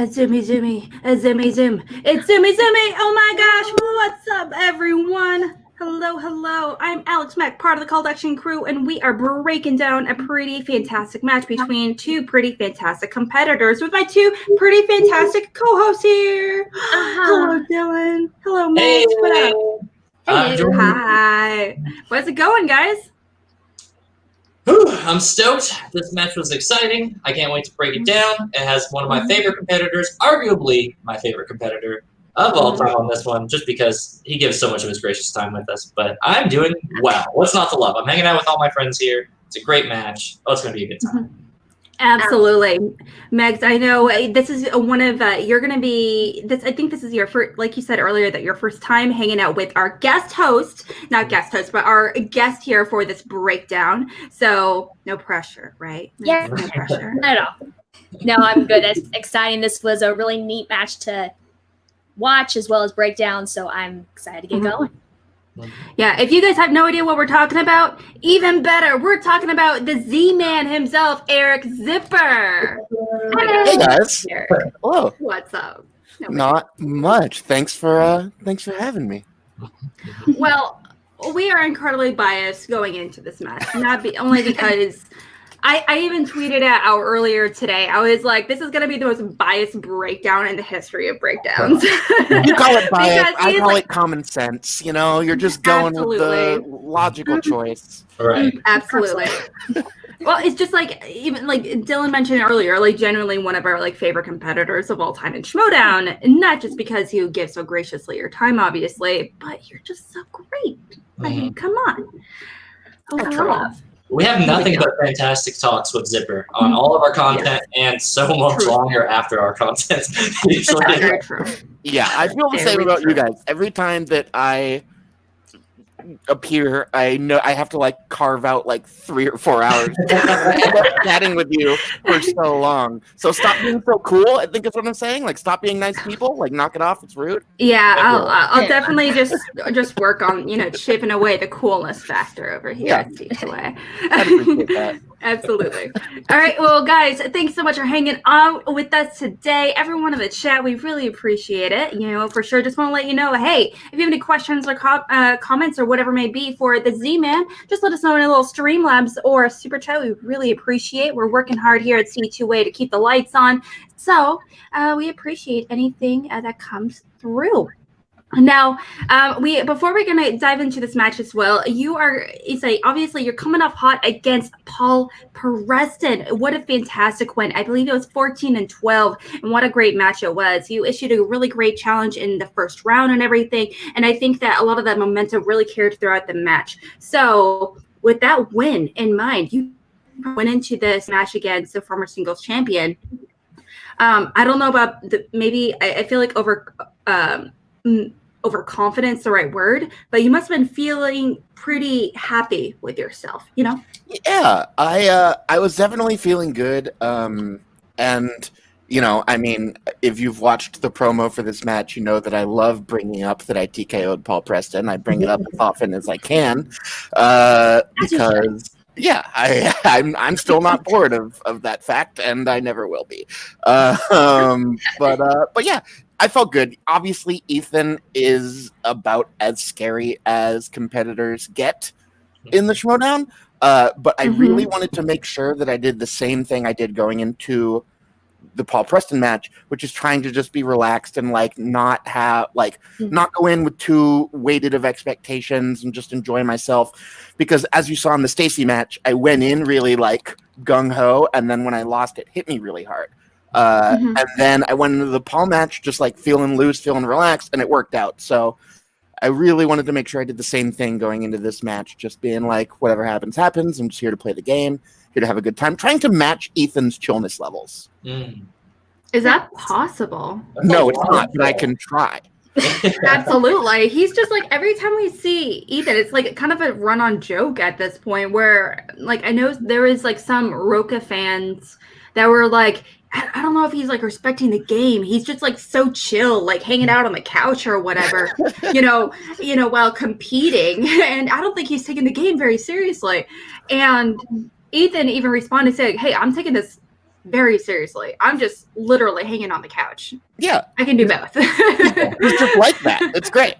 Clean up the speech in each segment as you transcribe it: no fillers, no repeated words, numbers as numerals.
Zoom. It's Zoomy. Oh my gosh, what's up, everyone? Hello. I'm Alex Mack, part of the Call to Action crew, and we are breaking down a pretty fantastic match between two pretty fantastic competitors with my two pretty fantastic co-hosts here. Hello, Dylan. Hello, Megs. What up? Hey, hi. How's it going, guys? I'm stoked. This match was exciting. I can't wait to break it down. It has one of my favorite competitors, arguably my favorite competitor of all time on this one, just because he gives so much of his gracious time with us. But I'm doing well. What's not to love? I'm hanging out with all my friends here. It's a great match. Oh, it's going to be a good time. Absolutely. Megs, I know this is one of you're going to be this. I think this is your first, like you said earlier, that your first time hanging out with our guest host, not guest host, but our guest here for this breakdown. So no pressure, right? Yeah, no pressure. Not at all. No, I'm good. It's exciting. This was a really neat match to watch as well as break down. So I'm excited to get going. Yeah, if you guys have no idea what we're talking about, even better. We're talking about the Z-Man himself, Eric Zipper. Hey guys. Eric. Hello. What's up? Not much. Thanks for having me. Well, we are incredibly biased going into this match, only because I even tweeted it out earlier today. I was like, this is going to be the most biased breakdown in the history of breakdowns. You call it bias. I call it common sense. You know, you're just going with the logical choice. Right. Absolutely. Well, it's just like, even like Dylan mentioned earlier, like genuinely one of our like favorite competitors of all time in Schmodown. Not just because you give so graciously your time, obviously, but you're just so great. I mean, come on. Oh, we have nothing but fantastic talks with Zipper on all of our content and so much longer after our content. Very true. Yeah, I feel the same about you guys. Every time that I appear, I know I have to like carve out like 3 or 4 hours chatting with you for so long. So stop being so cool. I think is what I'm saying. Like stop being nice people. Like knock it off. It's rude. Yeah, I'll definitely just work on chipping away the coolness factor over here at C2A. I appreciate that. Absolutely. All right, well, guys, thanks so much for hanging out with us today. Everyone in the chat, we really appreciate it. You know, for sure. Just want to let you know, hey, if you have any questions or comments or whatever may be for the Z-Man, just let us know in a little Streamlabs or Super Chat. We really appreciate. We're working hard here at C2A to keep the lights on. So we appreciate anything that comes through. Now, before we're gonna dive into this match as well, obviously you're coming off hot against Paul Preston. What a fantastic win! I believe it was 14-12, and what a great match it was. You issued a really great challenge in the first round and everything, and I think that a lot of that momentum really carried throughout the match. So, with that win in mind, you went into this match against the former singles champion. I don't know about I feel like overconfidence the right word, but you must have been feeling pretty happy with yourself, you know? Yeah, I was definitely feeling good. And you know, I mean, if you've watched the promo for this match, you know that I love bringing up that I TKO'd Paul Preston. I bring it up as often as I can, because yeah, I'm still not bored of that fact, and I never will be. But yeah. I felt good. Obviously, Ethan is about as scary as competitors get in the Schmodown. But I really wanted to make sure that I did the same thing I did going into the Paul Preston match, which is trying to just be relaxed and like not go in with too weighted of expectations and just enjoy myself. Because as you saw in the Stacy match, I went in really like gung-ho, and then when I lost, it hit me really hard. And then I went into the Paul match just like feeling loose, feeling relaxed, and it worked out. So I really wanted to make sure I did the same thing going into this match, just being like, whatever happens, happens. I'm just here to play the game, here to have a good time, trying to match Ethan's chillness levels. Is that possible? No, it's not, but I can try. Absolutely. He's just like, every time we see Ethan, it's like kind of a run-on joke at this point where, like, I know there is like some Roka fans that were like, I don't know if he's like respecting the game. He's just like so chill, like hanging out on the couch or whatever, you know, while competing. And I don't think he's taking the game very seriously. And Ethan even responded saying, hey, I'm taking this very seriously. I'm just literally hanging on the couch. Yeah, I can do both. it's just like that. It's great.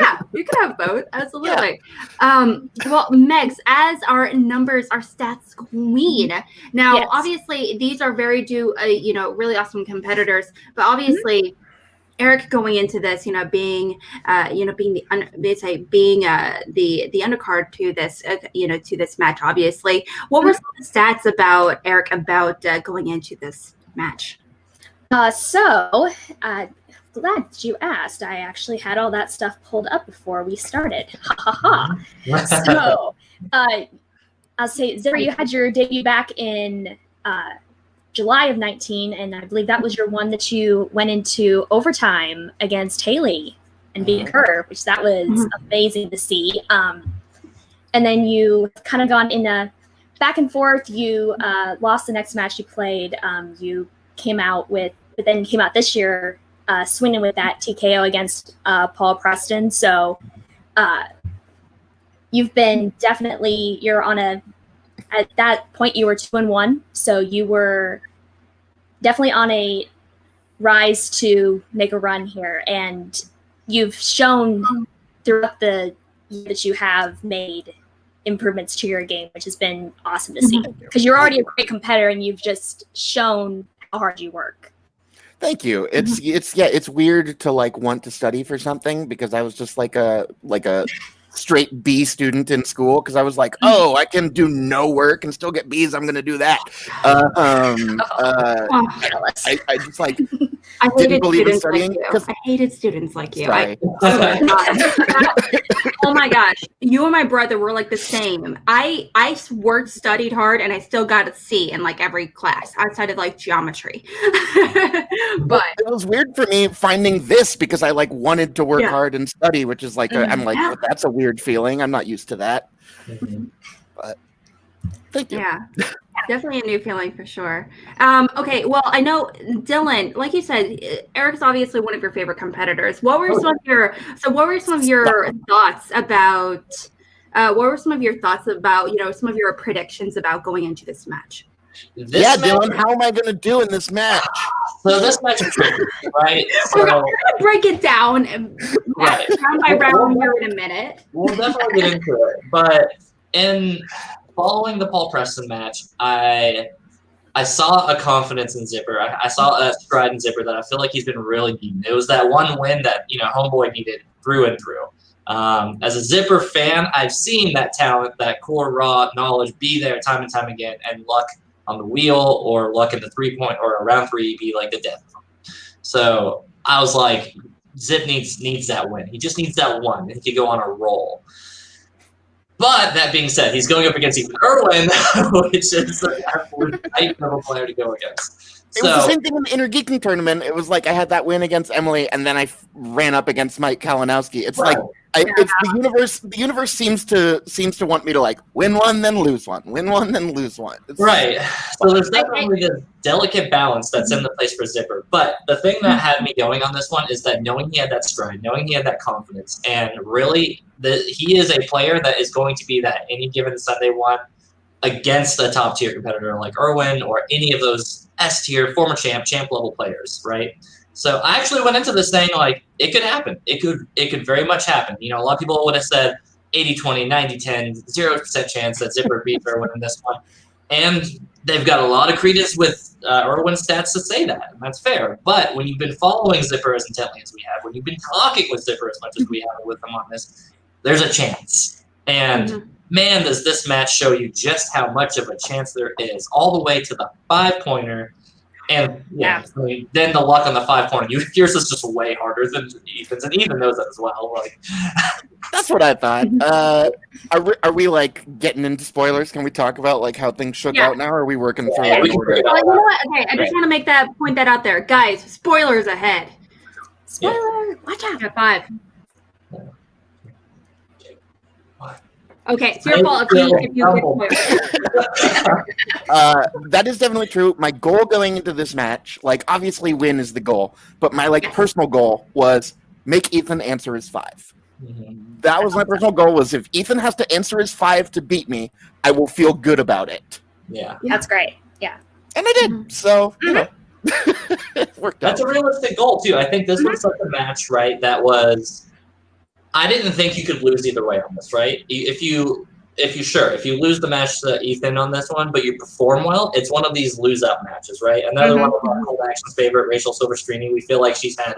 Yeah, you can have both. Absolutely. Well, Megs, as our stats queen. Now, Yes. obviously, these are very really awesome competitors. But obviously, Eric going into this, being the undercard to this, to this match. Obviously, what were some of the stats about Eric going into this match? Glad that you asked. I actually had all that stuff pulled up before we started. Ha ha ha. So, I'll say, Zipper, you had your debut back in July of 19, and I believe that was your one that you went into overtime against Haley and beat her, which that was amazing to see. And then you kind of gone in a back and forth. You lost the next match you played. You came out this year swinging with that TKO against Paul Preston. So you've been at that point you were 2-1. So you were definitely on a rise to make a run here. And you've shown throughout the year that you have made improvements to your game, which has been awesome to see. Because you're already a great competitor and you've just shown how hard you work. Thank you. It's weird to like want to study for something because I was just like a straight B student in school because I was like, oh, I can do no work and still get B's. I'm gonna do that. I just like I didn't believe in studying. I hated students like you. Sorry. Oh my gosh, you and my brother were like the same. I studied hard, and I still got a C in like every class outside of like geometry. But it was weird for me finding this because I like wanted to work hard and study, which is like I'm like, well, that's a weird feeling. I'm not used to that. But thank you. Yeah. Definitely a new feeling for sure. Okay, well, I know Dylan, like you said, Eric's obviously one of your favorite competitors. What were some of your thoughts about some of your predictions about going into this match? Dylan, how am I going to do in this match? So this match is tricky, right? We're gonna break it down round by round here in a minute. We'll definitely get into it, but in following the Paul Preston match, I saw a confidence in Zipper. I saw a stride in Zipper that I feel like he's been really needing. It was that one win that Homeboy needed through and through. As a Zipper fan, I've seen that talent, that core raw knowledge be there time and time again, and luck on the wheel or luck in the 3-point or around 3 be like the death of him. So I was like, Zip needs that win. He just needs that one, and he could go on a roll. But that being said, he's going up against Ethan Erwin, which is an absolute nightmare player to go against. It was the same thing in the Inner Geeking tournament. It was like I had that win against Emily, and then I ran up against Mike Kalinowski. It's like it's the universe. The universe seems to want me to like win one, then lose one, win one, then lose one. Right. So there's definitely this delicate balance that's in the place for Zipper. But the thing that had me going on this one is that knowing he had that stride, knowing he had that confidence, and really he is a player that is going to be that any given Sunday one against a top tier competitor like Erwin or any of those S tier former champ level players, right? So I actually went into this saying like it could happen. It could very much happen. A lot of people would have said 80-20, 90-10, 0% chance that Zipper beats Erwin in this one. And they've got a lot of credence with Erwin's stats to say that, and that's fair. But when you've been following Zipper as intently as we have, when you've been talking with Zipper as much as we have with him on this, there's a chance. And man, does this match show you just how much of a chance there is, all the way to the 5-pointer. And I mean, then the luck on the 5-pointer. Yours is just way harder than Ethan's, and Ethan knows that as well. Like, that's what I thought. Are we like getting into spoilers? Can we talk about like how things shook out now? Or are we working through it? Well, you know what? Okay, I just want to point that out there, guys. Spoilers ahead. Spoiler! Watch out! At 5. Okay, it's your fault if you that is definitely true. My goal going into this match, like obviously win is the goal, but my like personal goal was make Ethan answer his 5. That was my personal goal, was if Ethan has to answer his 5 to beat me, I will feel good about it. Yeah. That's great. Yeah. And I did. So, you know, it worked out. That's a realistic goal, too. I think this was such a match, right, that was... I didn't think you could lose either way on this, right? If you lose the match to Ethan on this one, but you perform well, it's one of these lose-out matches, right? Another one of our Cold Action's favorite, Rachel Silverstreamy, we feel like she's had,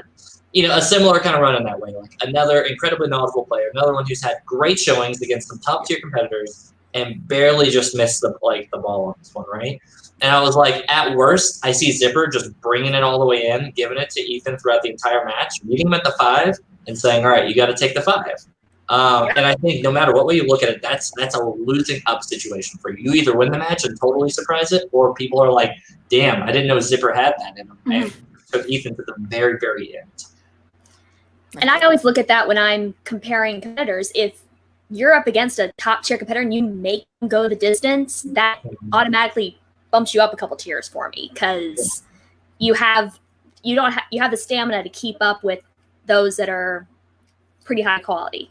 a similar kind of run in that way. Like another incredibly knowledgeable player, another one who's had great showings against some top-tier competitors and barely just missed the ball on this one, right? And I was like, at worst, I see Zipper just bringing it all the way in, giving it to Ethan throughout the entire match, meeting him at the 5, and saying, all right, you got to take the 5. And I think no matter what way you look at it, that's a losing up situation for you. You either win the match and totally surprise it, or people are like, damn, I didn't know Zipper had that in him. And took Ethan to the very, very end. And I always look at that when I'm comparing competitors. If you're up against a top tier competitor and you make them go the distance, that automatically bumps you up a couple tiers for me, because you have the stamina to keep up with those that are pretty high quality.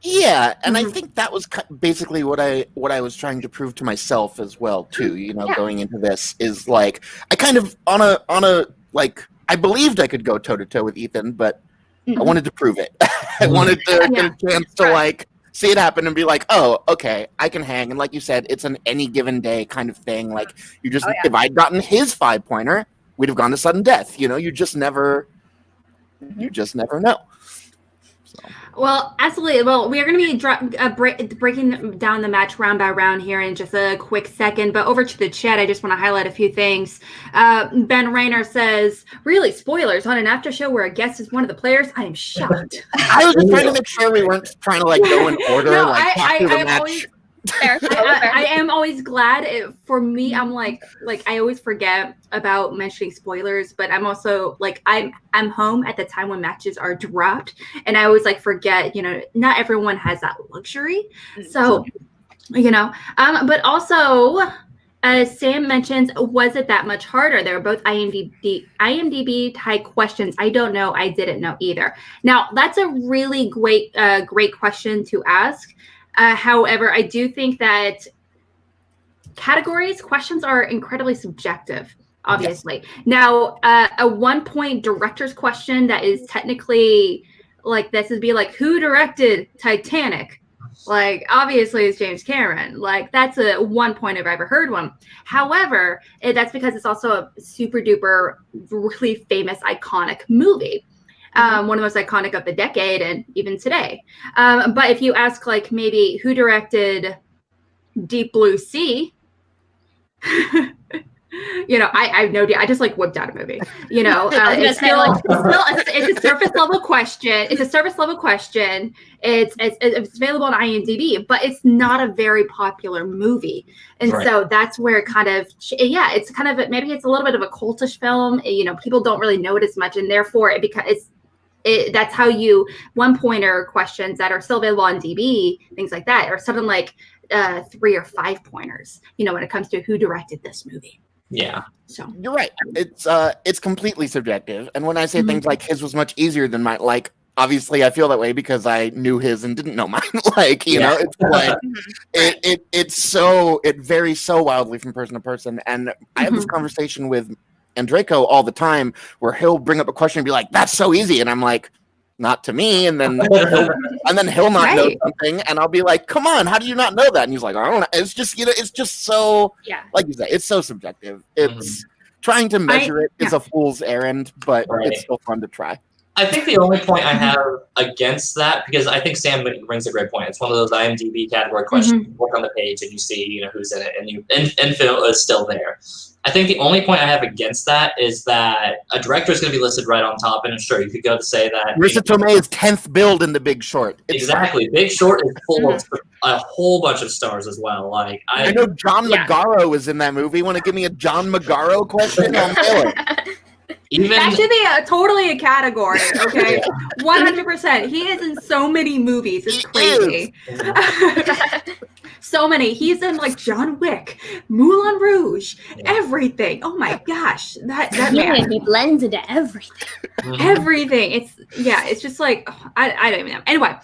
Yeah, and I think that was basically what I was trying to prove to myself as well too. Going into this is like I kind of on a like I believed I could go toe to toe with Ethan, but I wanted to prove it. I wanted to get a chance to like see it happen and be like, oh, okay, I can hang. And like you said, it's an any given day kind of thing. Like you just if I'd gotten his 5-pointer, we'd have gone to sudden death. You just never know. So. Well, absolutely. Well, we are going to be breaking down the match round by round here in just a quick second. But over to the chat, I just want to highlight a few things. Ben Rayner says, really, spoilers on an after show where a guest is one of the players? I am shocked. I was just trying to make sure we weren't trying to go in order. No, match. I am always glad. For me, I'm like I always forget about mentioning spoilers, but I'm also like I'm home at the time when matches are dropped, and I always forget. Not everyone has that luxury, so But also, as Sam mentions, was it that much harder? They were both IMDb type questions. I don't know. I didn't know either. Now that's a really great question to ask. However, I do think that questions are incredibly subjective, obviously. Yes. Now, a 1-point director's question that is technically this would be who directed Titanic? Obviously it's James Cameron. That's a 1 point if I ever heard one. However, that's because it's also a super duper, really famous, iconic movie. One of the most iconic of the decade and even today. But if you ask maybe who directed Deep Blue Sea, I have no idea. I just whipped out a movie. It's a surface level question. It's a surface level question. It's available on IMDb, but it's not a very popular movie, and so that's where it kind of it's kind of maybe it's a little bit of a cultish film. People don't really know it as much, and therefore that's how you 1-pointer questions that are still available on DB, things like that, or something 3 or 5 pointers, when it comes to who directed this movie. Yeah. So you're right. It's completely subjective. And when I say things like his was much easier than mine, obviously I feel that way because I knew his and didn't know mine. It varies so wildly from person to person. And I have this conversation with Andreyko all the time where he'll bring up a question and be like, that's so easy. And I'm like, not to me. And then he'll not know something. And I'll be like, come on, how do you not know that? And he's like, I don't know. It's just, it's just so, like you said, it's so subjective. It's trying to measure it is a fool's errand, but it's still fun to try. I think the only point I have against that, because I think Sam brings a great point. It's one of those IMDb category questions. You look on the page and you see, who's in it, and Phil is still there. I think the only point I have against that is that a director is going to be listed right on top, and sure, you could go to say that Marissa Tomei is 10th build in The Big Short. Exactly, Big Short is full of a whole bunch of stars as well. I know John Magaro was in that movie. Want to give me a John Magaro question? On that should be totally a category, okay? 100%. He is in so many movies. It's crazy. So many. He's in like John Wick, Moulin Rouge, Yeah. everything. Oh my gosh, that Yeah, man. he blends into everything. Everything. It's just like I don't even know. Anyway,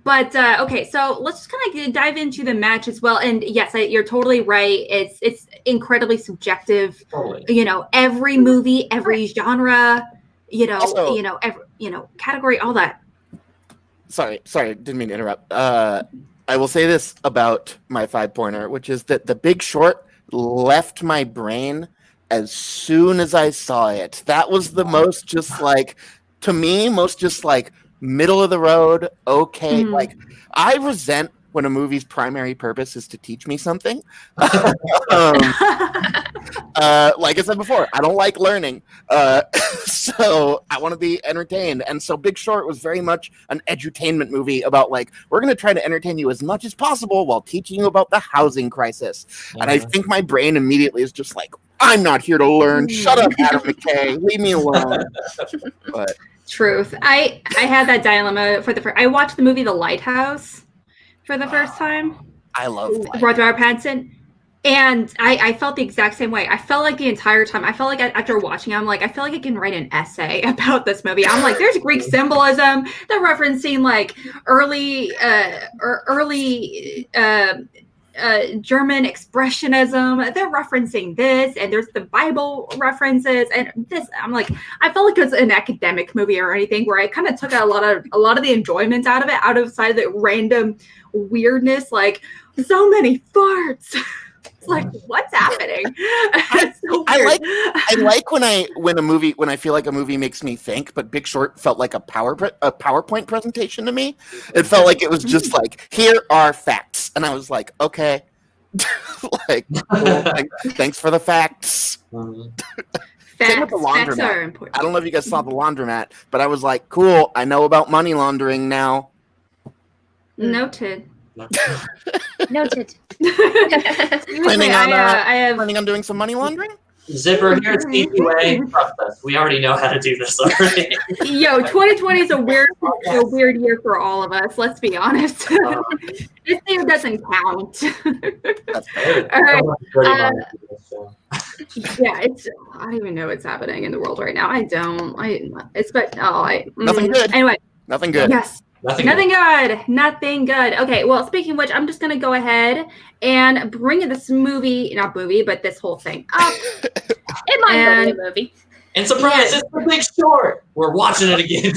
but okay, so let's just kind of dive into the match as well. And yes, you're totally right. It's incredibly subjective. Totally. You know, every movie, every genre, Also- every category, all that. Sorry, didn't mean to interrupt. I will say this about my 5-pointer, which is that The Big Short left my brain as soon as I saw it. That was the most just like, to me, most just like middle of the road, okay. Mhm. Like, I resent when a movie's primary purpose is to teach me something. Like I said before, I don't like learning. So I want to be entertained. And so Big Short was very much an edutainment movie about like, we're going to try to entertain you as much as possible while teaching you about the housing crisis. And I think my brain immediately is just like, I'm not here to learn. Shut up, Adam McKay. Leave me alone. But Truth. I had that dilemma for the first. I watched the movie The Lighthouse for the first time. I love life. Robert Pattinson. And I felt the exact same way. I felt like the entire time. I felt like after watching it, I'm like, I feel like I can write an essay about this movie. I'm like, there's Greek symbolism. They're referencing like early German expressionism. They're referencing this, and there's the Bible references, and this. I'm like, I felt like it was an academic movie or anything where I kind of took a lot of the enjoyment out of it, outside of the random weirdness, like so many farts. It's like, what's happening? It's so weird. I like when I feel like a movie makes me think, but Big Short felt like a PowerPoint presentation to me. It felt like it was just like, here are facts, and I was like, okay, like, cool, thanks for the facts. Same with the Facts laundromat. are important. I don't know if you guys saw the laundromat, but I was like, cool, I know about money laundering now. Noted. Noted. Planning I have on doing some money laundering? Zipper, here at CQA, trust us. We already know how to do this already. Yo, 2020 is a weird year for all of us. Let's be honest. This year doesn't count. That's fair. All right. Yeah, I don't even know what's happening in the world right now. I don't. Nothing good. Anyway. Nothing good. Yes. Nothing good. Okay, well, speaking of which, I'm just going to go ahead and bring this but this whole thing up. It might be a movie. And surprise, it's The Big Short. We're watching it again.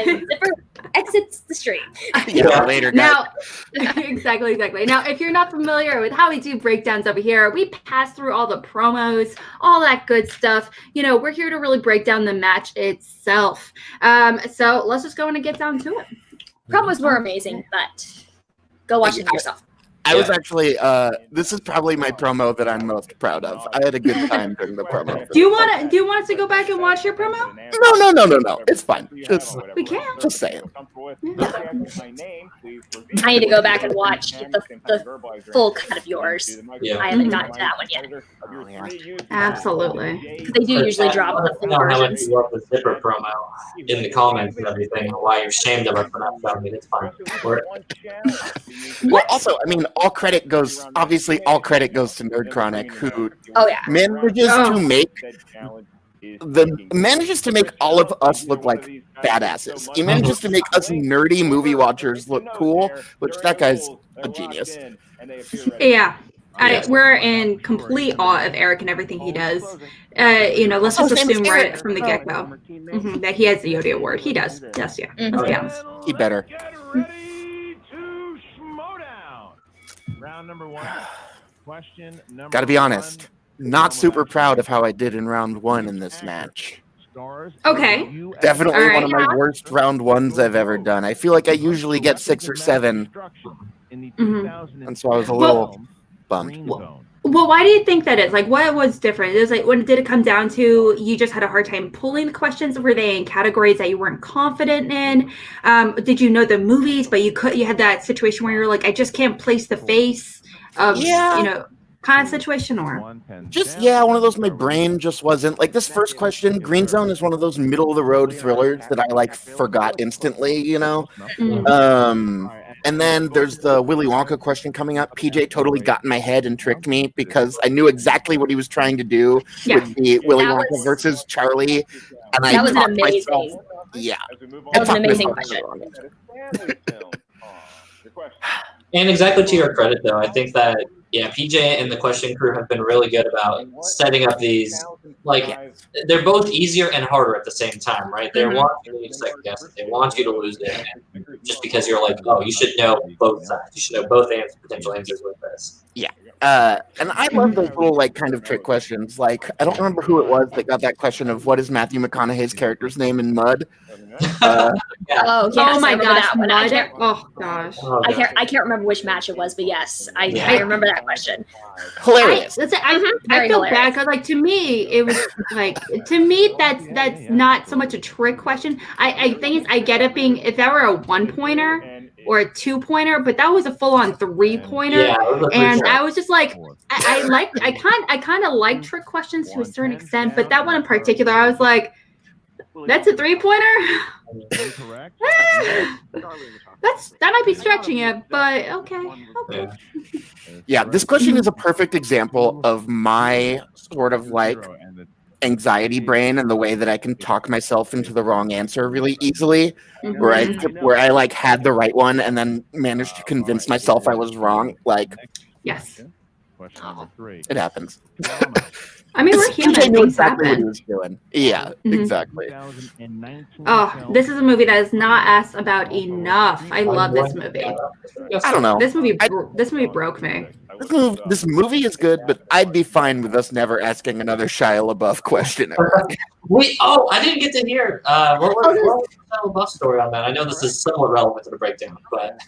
And Zipper exits the stream. Yeah, later, guys. Now, exactly. Now, if you're not familiar with how we do breakdowns over here, we pass through all the promos, all that good stuff. We're here to really break down the match itself. So let's just go in and get down to it. Promos were amazing, but go watch it yourself. I was actually, this is probably my promo that I'm most proud of. I had a good time during the promo. Do you want us to go back and watch your promo? No. It's fine. We can. Just saying. I need to go back and watch the full cut of yours. Yeah. I haven't gotten to that one yet. Absolutely. They do usually drop the full know how much versions. you love the Zipper promo in the comments and everything, and why you're ashamed of us for not showing it. It's fine. Well, also, I mean, all credit goes to Nerd Chronic, who manages to make all of us look like badasses. He manages to make us nerdy movie watchers look cool, which that guy's a genius. Yeah. We're in complete awe of Eric and everything he does. Let's just assume right from the get-go that he has the Yodi Award. He does. Yes, yeah. Let's be honest. He better. Round number one. Question number Gotta be honest. Not super proud of how I did in round one in this match. Okay. Definitely one of my worst round ones I've ever done. I feel like I usually get 6 or 7. And so I was a little bummed. Well, why do you think that is? Like, what was different? It was like, when did it come down to you just had a hard time pulling the questions? Were they in categories that you weren't confident in? Did you know the movies, but you had that situation where you're like, I just can't place the face of, kind of situation, or just one of those. My brain just wasn't like this first question. Green Zone is one of those middle of the road thrillers that I like forgot instantly. And then there's the Willy Wonka question coming up. PJ totally got in my head and tricked me because I knew exactly what he was trying to do Yeah. with the Willy That Wonka was- versus Charlie. And I That was an talked amazing. myself. Yeah. That was an I talked amazing myself question. into the wrong answer. And exactly to your credit, though, I think that PJ and the question crew have been really good about setting up these. Like, they're both easier and harder at the same time, right? They want you to second guess it. They want you to lose it, and just because you're like, oh, you should know both sides. You should know both potential answers with this. And I love those little like kind of trick questions. Like I don't remember who it was that got that question of what is Matthew McConaughey's character's name in Mud. Oh, yes, Oh my I remember gosh, that one. I Mud. can't, Oh gosh. Oh, I God. can't remember which match it was, but yes, I Yeah. remember that question. Hilarious. I Very feel hilarious. bad because, like, to me, it was like, to me, that's not so much a trick question. I think I get it being if that were a 1-pointer or a 2-pointer, but that was a full-on 3-pointer. Yeah, it was a And 3-point. I was just like, I kind of like trick questions to a certain extent, but that one in particular, I was like, that's a 3-pointer. Correct. That might be stretching it, but okay. Yeah. Yeah, this question is a perfect example of my sort of like anxiety brain and the way that I can talk myself into the wrong answer really easily. Where I like had the right one and then managed to convince myself I was wrong. Like Yes. Question number 3. it happens. I mean, we're PJ human. knew Things exactly what he happen. was doing. Yeah, exactly. 2019 Oh, this is a movie that is not asked about enough. I love this movie. I don't know. This movie broke me. This movie is good, but I'd be fine with us never asking another Shia LaBeouf question. I didn't get to hear. What was the Shia LaBeouf story on that? I know this is somewhat relevant to the breakdown, but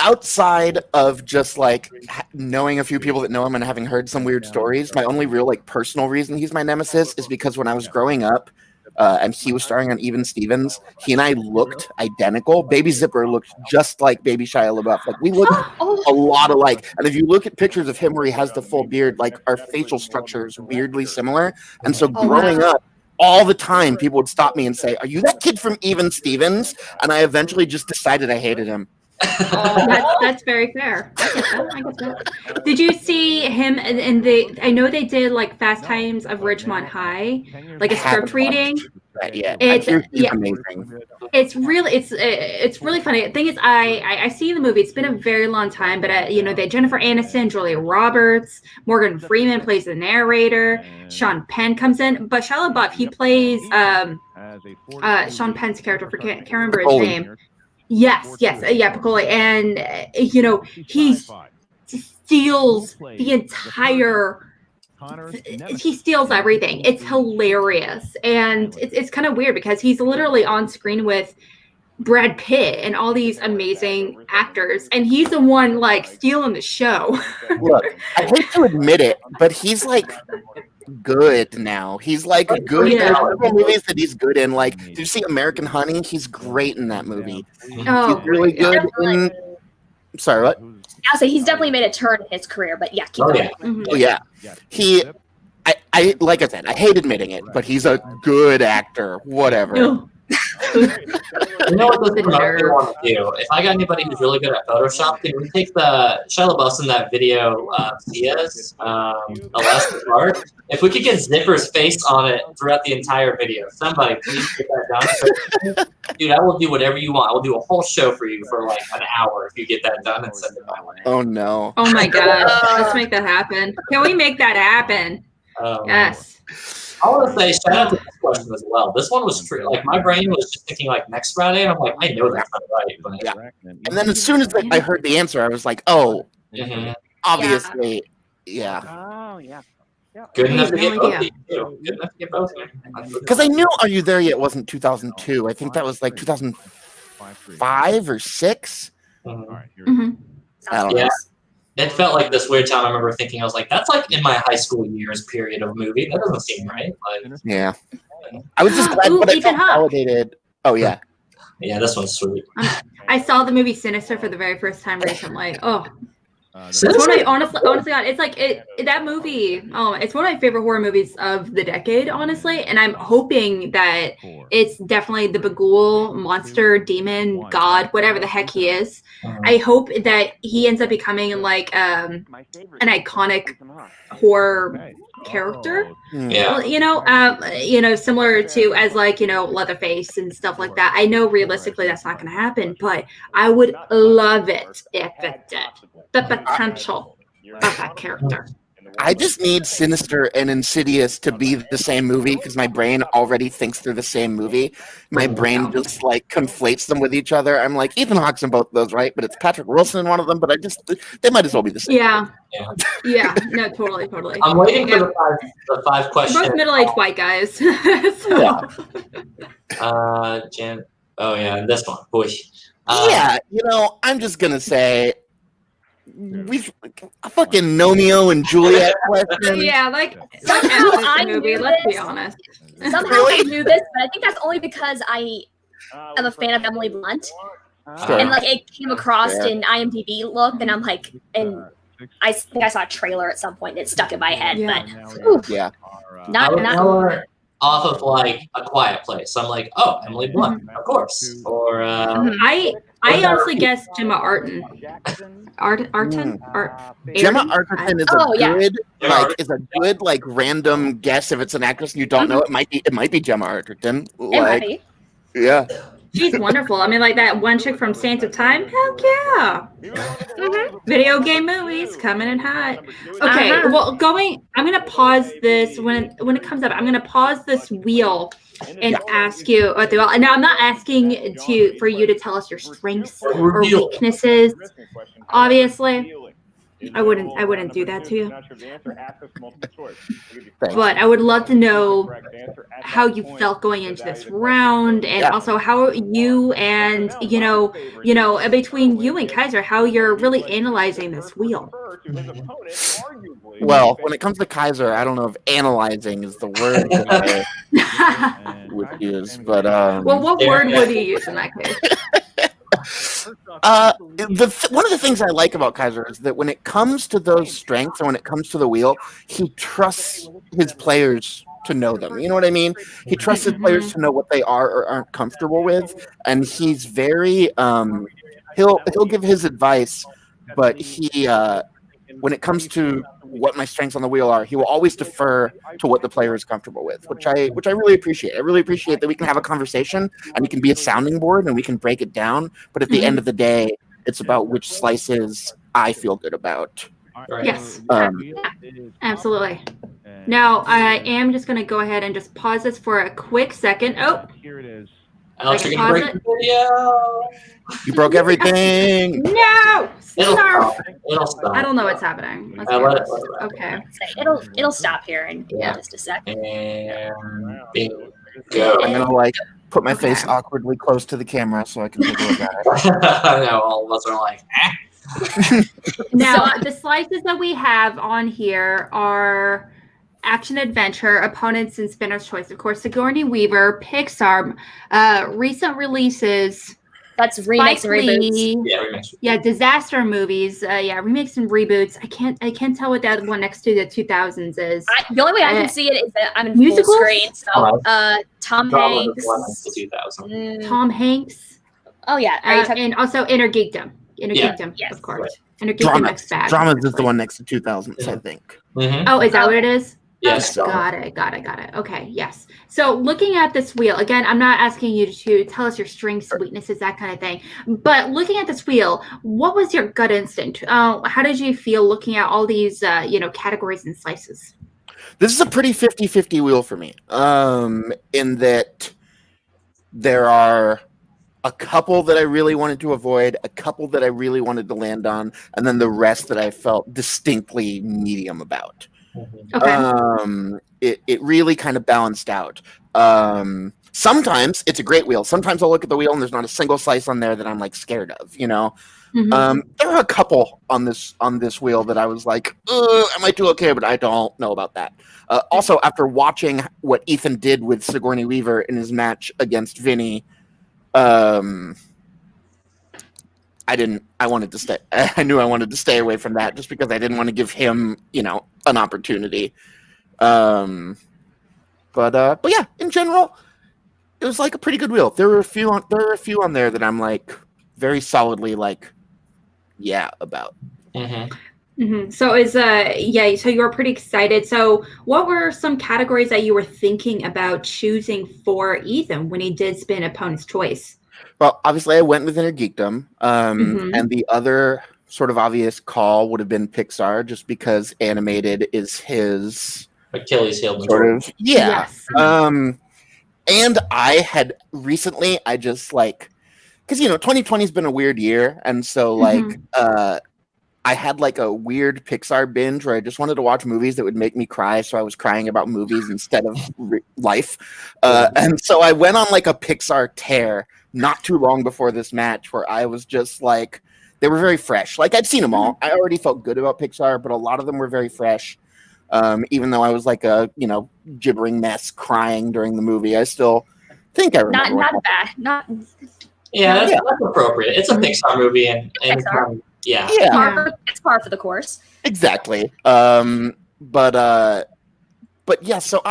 Outside of just like knowing a few people that know him and having heard some weird stories, my only real like personal reason he's my nemesis is because when I was growing up and he was starring on Even Stevens, he and I looked identical. Baby Zipper looked just like Baby Shia LaBeouf. Like we look a lot alike. And if you look at pictures of him where he has the full beard, like our facial structure is weirdly similar. And so growing up, all the time people would stop me and say, "Are you that kid from Even Stevens?" And I eventually just decided I hated him. That's very fair. I get that. Did you see him in the? I know they did like Fast Times of Ridgemont High, like a script reading. It's amazing. It's really funny. The thing is, I see the movie. It's been a very long time, but they Jennifer Aniston, Julia Roberts, Morgan Freeman plays the narrator. Sean Penn comes in, but Shia LaBeouf, he plays Sean Penn's character. Can't remember his name. Yes, Piccoli, and he steals the entire. He steals everything. It's hilarious, and it's kind of weird because he's literally on screen with Brad Pitt and all these amazing actors, and he's the one like stealing the show. Look, I hate to admit it, but he's like good now. He's like good in movies that he's good in. Like, did you see American Honey? He's great in that movie. Oh, he's really good in. Sorry, what? I'll say he's definitely made a turn in his career, but yeah, keep going. Oh yeah, I like I said, I hate admitting it, but he's a good actor. Whatever. You know what this promoter want to do? If I got anybody who's really good at Photoshop, can we take the Shia LaBeouf in that video, Sia's Alaska Park? If we could get Zipper's face on it throughout the entire video, somebody please get that done. Dude, I will do whatever you want. I will do a whole show for you for like an hour if you get that done and send it my way. Oh no. Oh my gosh. Let's make that happen. Can we make that happen? Yes. I want to say shout out to this question as well. This one was like my brain was just thinking like next Friday, and I'm like, I know that's not right. But yeah. And then as soon as I heard the answer, I was like, oh, obviously, yeah. Oh yeah. Good enough to get both of you. Good enough to get both of you. Because I knew Are You There Yet wasn't 2002. I think that was like 2005 or 6. All right, here I don't know. It felt like this weird time. I remember thinking, I was like, that's like in my high school years period of movie. That doesn't seem right. Like, yeah. I was just glad when I felt validated. Oh, yeah. Yeah, this one's sweet. I saw the movie Sinister for the very first time recently. Oh. It's one of my, honestly, God, it's like that movie. Oh, it's one of my favorite horror movies of the decade, honestly. And I'm hoping that it's definitely the Bagul monster, demon, god, whatever the heck he is. I hope that he ends up becoming like an iconic horror character. Yeah. Well, similar to as like Leatherface and stuff like that. I know realistically that's not going to happen, but I would love it if it did. The potential of that character. I just need Sinister and Insidious to be the same movie because my brain already thinks they're the same movie. My brain just like conflates them with each other. I'm like, Ethan Hawke's in both of those, right? But it's Patrick Wilson in one of them. But they might as well be the same. Yeah. No, totally. I'm waiting for the five questions. Both middle-aged white guys. So. Jan. Oh yeah, this one. Boy. I'm just gonna say. We fucking Romeo and Juliet question. Yeah, like somehow I movie. knew Let's this. be honest. Somehow I knew this, but I think that's only because I am a fan of Emily Blunt, and like it came across in IMDb look, and I'm like, and I think I saw a trailer at some point and it stuck in my head. But not off of like A Quiet Place. I'm like, oh, Emily Blunt, of course. Or I honestly guessed Gemma Arterton. Gemma Arterton is a good like random guess if it's an actress and you don't know. It might be Gemma Arterton. It might be. Yeah. She's wonderful. I mean, like that one chick from Sands of Time. Heck yeah. Video game movies coming in hot. Okay, well, I'm gonna pause this when it comes up. I'm gonna pause this wheel and ask you. Now, I'm not asking for you to tell us your strengths or weaknesses. Obviously, I wouldn't do that to you. But I would love to know how you felt going into this round, and also how you and between you and Kaiser, how you're really analyzing this wheel. Well, when it comes to Kaiser, I don't know if analyzing is the word that I would use, but well, what word would you use in that case? One of the things I like about Kaiser is that when it comes to those strengths and when it comes to the wheel, he trusts his players to know them. You know what I mean? He trusts his players to know what they are or aren't comfortable with, and he's very he'll give his advice, but he when it comes to what my strengths on the wheel are, he will always defer to what the player is comfortable with, which I really appreciate. I really appreciate that we can have a conversation and he can be a sounding board and we can break it down. But at the end of the day, it's about which slices I feel good about. Yes, absolutely. Now, I am just going to go ahead and just pause this for a quick second. Oh, here it is. Alex, you're gonna break the video. You broke everything. No! It'll stop. I don't know what's happening. Let's Let it. okay. It'll stop here in just a second. And bingo. I'm gonna put my face awkwardly close to the camera so I can take a look at it. I know all of us are like, Now, the slices that we have on here are action adventure, opponents and spinner's choice. Of course, Sigourney Weaver, Pixar, recent releases. That's remakes and reboots. Yeah, disaster movies. Remakes and reboots. I can't tell what that one next to the 2000s is. The only way I can see it is that I'm in musicals? full screen. So, Tom Hanks. Tom Hanks. Oh yeah, and also Inner Geekdom. Yes. Of course. Inner Geekdom next back. Dramas is the one next to 2000s, I think. Oh, is that what it is? Yes. Got it. Okay, yes. So looking at this wheel, again, I'm not asking you to tell us your strengths, weaknesses, that kind of thing. But looking at this wheel, what was your gut instinct? How did you feel looking at all these, categories and slices? This is a pretty 50-50 wheel for me, in that there are a couple that I really wanted to avoid, a couple that I really wanted to land on, and then the rest that I felt distinctly medium about. Okay. It really kind of balanced out. Sometimes it's a great wheel. Sometimes I'll look at the wheel and there's not a single slice on there that I'm scared of, There are a couple on this wheel that I was like, I might do okay, but I don't know about that. Also, after watching what Ethan did with Sigourney Weaver in his match against Vinny, I wanted to stay. I knew I wanted to stay away from that just because I didn't want to give him, an opportunity. But yeah, in general, it was like a pretty good wheel. There were a few on there that I'm like very solidly like, yeah, about. So so you were pretty excited. So what were some categories that you were thinking about choosing for Ethan when he did spin opponent's choice? Well, obviously I went with Inner Geekdom, and the other sort of obvious call would have been Pixar, just because animated is his Achilles heel. sort of, yeah. Yes. And I had recently, I just like, because 2020 has been a weird year, and so like I had like a weird Pixar binge where I just wanted to watch movies that would make me cry, so I was crying about movies instead of life. And so I went on like a Pixar tear not too long before this match where I was just like, they were very fresh. Like I'd seen them all. I already felt good about Pixar, but a lot of them were very fresh. Even though I was like a, gibbering mess crying during the movie, I still think I remember. Not bad. Not Yeah, that's appropriate. It's a Pixar movie, and Pixar. Yeah. It's par for the course. Exactly. But yeah, so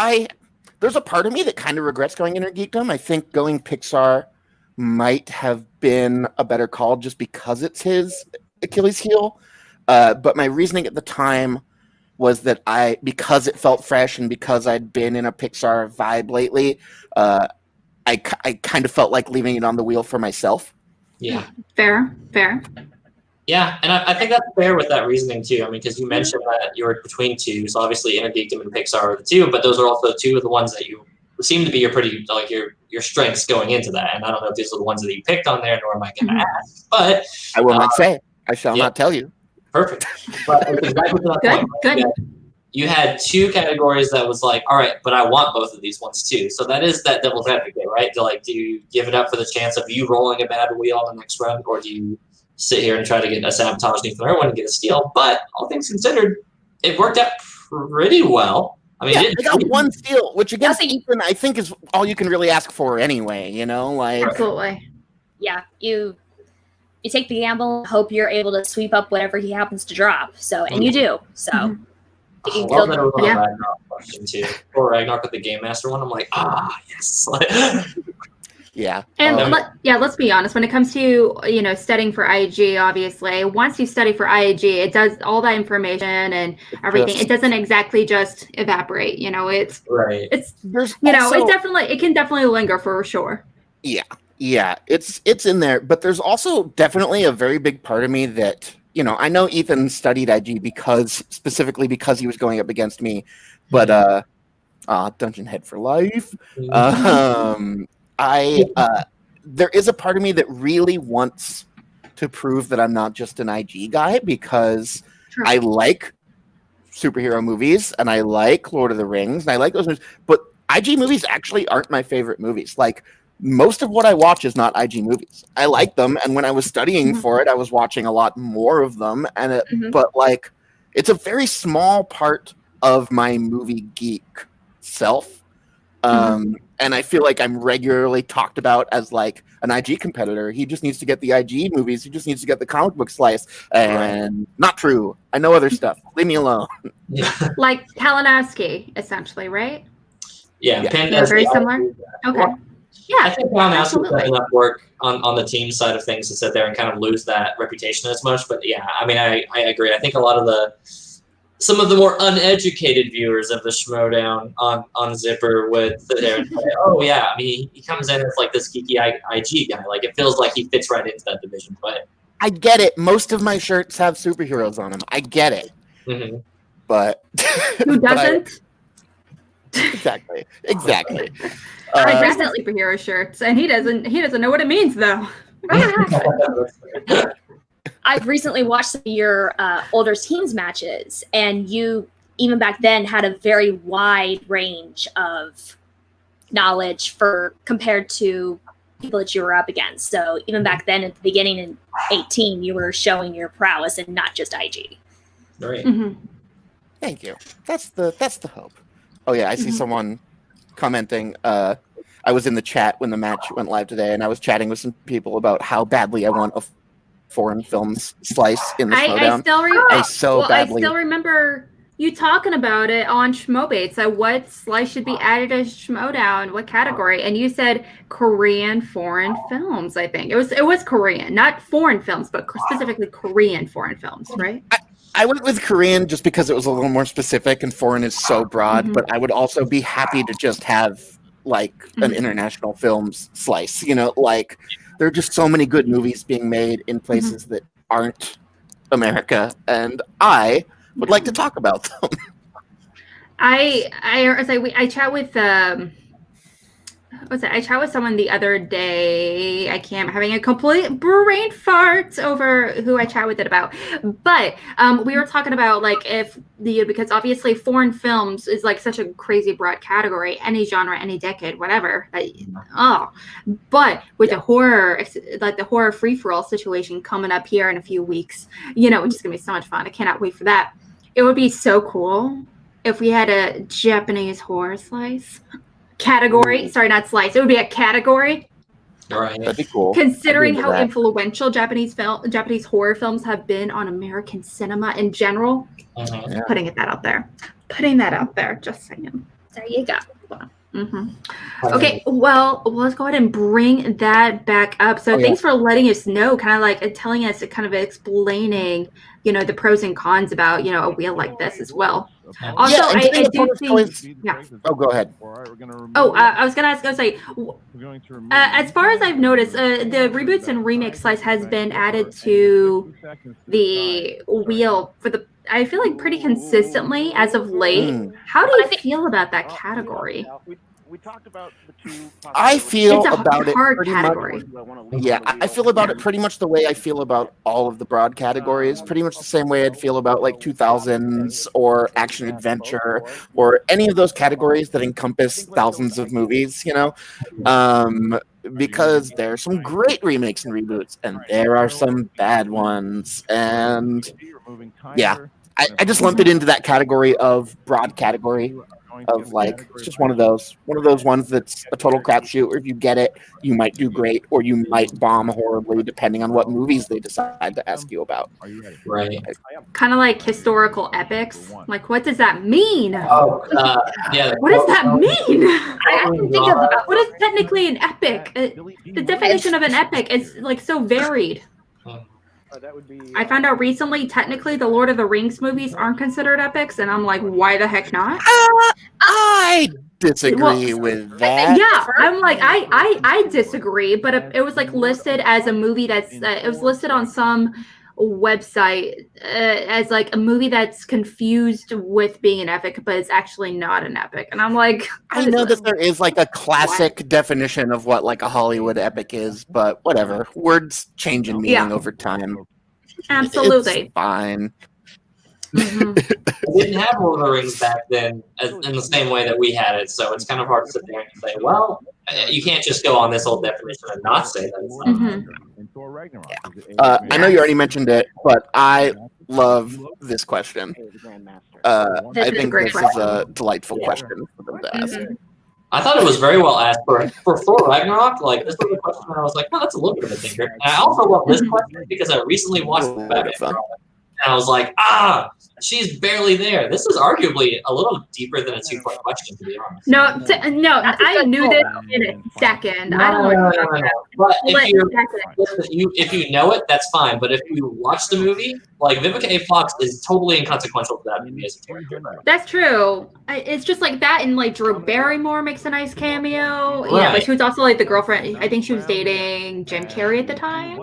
there's a part of me that kind of regrets going Inner Geekdom. I think going Pixar might have been a better call just because it's his Achilles heel. But my reasoning at the time was that because it felt fresh and because I'd been in a Pixar vibe lately, I kind of felt like leaving it on the wheel for myself. Yeah. Fair. Yeah, and I think that's fair with that reasoning too. I mean, because you mentioned that you were between two, so obviously Inner Geekdom and Pixar are the two, but those are also two of the ones that you seem to be your strengths going into that. And I don't know if these are the ones that you picked on there, nor am I going to ask. But I will not say. I shall not tell you. Perfect. But exactly to that point, Good. You had two categories that was like, all right, but I want both of these ones too. So that is that devil's advocate, right? Do you give it up for the chance of you rolling a bad wheel on the next round, or do you sit here and try to get a sabotage Ethan Erwin and get a steal? But all things considered, it worked out pretty well. I mean, I got one steal, which against Ethan, I think is all you can really ask for anyway. Absolutely. Yeah, you take the gamble, hope you're able to sweep up whatever he happens to drop. So, and you do. So, I love that it was a Ragnarok question too. Or Ragnarok with the Game Master one. I'm like, yes. Yeah. And let's be honest. When it comes to studying for IAG, obviously, once you study for IAG, it does all that information and everything. It doesn't exactly just evaporate. It's right. It's it can definitely linger for sure. Yeah, it's in there, but there's also definitely a very big part of me that I know Ethan studied IG specifically because he was going up against me, but Dungeon Head for life. There is a part of me that really wants to prove that I'm not just an IG guy, because I like superhero movies and I like Lord of the Rings and I like those movies, but IG movies actually aren't my favorite movies. Like, most of what I watch is not IG movies. I like them, and when I was studying for it, I was watching a lot more of them. And but like, it's a very small part of my movie geek self, and I feel like I'm regularly talked about as like an IG competitor. He just needs to get the IG movies. He just needs to get the comic book slice. And not true. I know other stuff. Leave me alone. Like Kalinowski, essentially, right? Yeah. Very similar. Okay. Yeah, I think Kalinowski does enough work on the team side of things to sit there and kind of lose that reputation as much. But yeah, I mean, I agree. I think a lot of some of the more uneducated viewers of the Schmodown on Zipper would sit there and say, oh yeah, I mean, he comes in as like this geeky IG guy. Like, it feels like he fits right into that division. But I get it. Most of my shirts have superheroes on them. I get it. But who doesn't? Exactly. I recently superhero shirts, and he doesn't know what it means though. I've recently watched some of your older teams matches, and you even back then had a very wide range of knowledge compared to people that you were up against. So even back then, at the beginning in 18, you were showing your prowess and not just IG. Right. Thank you. That's the hope. Oh yeah, I see someone commenting. I was in the chat when the match went live today, and I was chatting with some people about how badly I want foreign films slice in the I Schmodown. I still remember you talking about it on Schmobates. So what slice should be added as Schmodown? What category? And you said Korean foreign films. I think it was Korean, not foreign films, but specifically Korean foreign films, right? I went with Korean just because it was a little more specific, and foreign is so broad. Mhm. But I would also be happy to just have like an international films slice. Like there are just so many good movies being made in places that aren't America, and I would like to talk about them. I chat with I chat with someone the other day. I'm having a complete brain fart over who I chat with it about. But we were talking about like because obviously foreign films is like such a crazy broad category, any genre, any decade, whatever. But with the horror, like the horror free for all situation coming up here in a few weeks, which is gonna be so much fun. I cannot wait for that. It would be so cool if we had a Japanese horror slice. Category. Ooh. Sorry, not slice. It would be a category. Right. That'd be cool. Considering how that. influential Japanese horror films have been on American cinema in general. Mhm. Yeah. Putting that out there. Just saying. There you go. Okay, well, let's go ahead and bring that back up. So thanks for letting us know, kind of like telling us, kind of explaining, the pros and cons about, a wheel like this as well. Also, I do think, yeah. Oh, go ahead. I was gonna say, as far as I've noticed, the reboots and remix slice has been added to the wheel I feel like pretty consistently as of late. How do you feel about that category? We talked about the two. I feel It's a about it hard pretty category. much. Yeah, I feel about it pretty much the way I feel about all of the broad categories. Pretty much the same way I'd feel about like 2000s or action adventure or any of those categories that encompass thousands of movies. Because there are some great remakes and reboots, and there are some bad ones, and yeah. I just lump it into that category of broad category of like, it's just one of those ones that's a total crapshoot, or if you get it, you might do great, or you might bomb horribly depending on what movies they decide to ask you about. Right. Kind of like historical epics. Like, what does that mean? Oh, yeah. What does that mean? I can think of what is technically an epic. The definition of an epic is like so varied. I found out recently, technically, the Lord of the Rings movies aren't considered epics, and I'm like, why the heck not? I disagree with that. Yeah, I'm like, I disagree, but it was like listed as a movie that's it was listed on some website as like a movie that's confused with being an epic, but it's actually not an epic. And I'm like, I know that there is like a classic definition of what like a Hollywood epic is, but whatever. Words change in meaning over time. Absolutely. It's fine. We didn't have Lord of the Rings back then in the same way that we had it, so it's kind of hard to sit there and say, well, you can't just go on this old definition and not say that it's not. I know you already mentioned it, but I love this question. I think this is a delightful question for them to ask. I thought it was very well asked for Thor Ragnarok. Like, this was a question where I was like, oh, that's a little bit of a thinker. And I also love this question because I recently watched the Batman. And I was like, she's barely there. This is arguably a little deeper than a two-part question, to be honest. No, I knew this in a second. I don't know. But if you know it, that's fine. But if you watch the movie, like Vivica A. Fox is totally inconsequential to that movie as a character. That's true. It's just like that, and like Drew Barrymore makes a nice cameo. Right. Yeah, but she was also like the girlfriend. I think she was dating Jim Carrey at the time.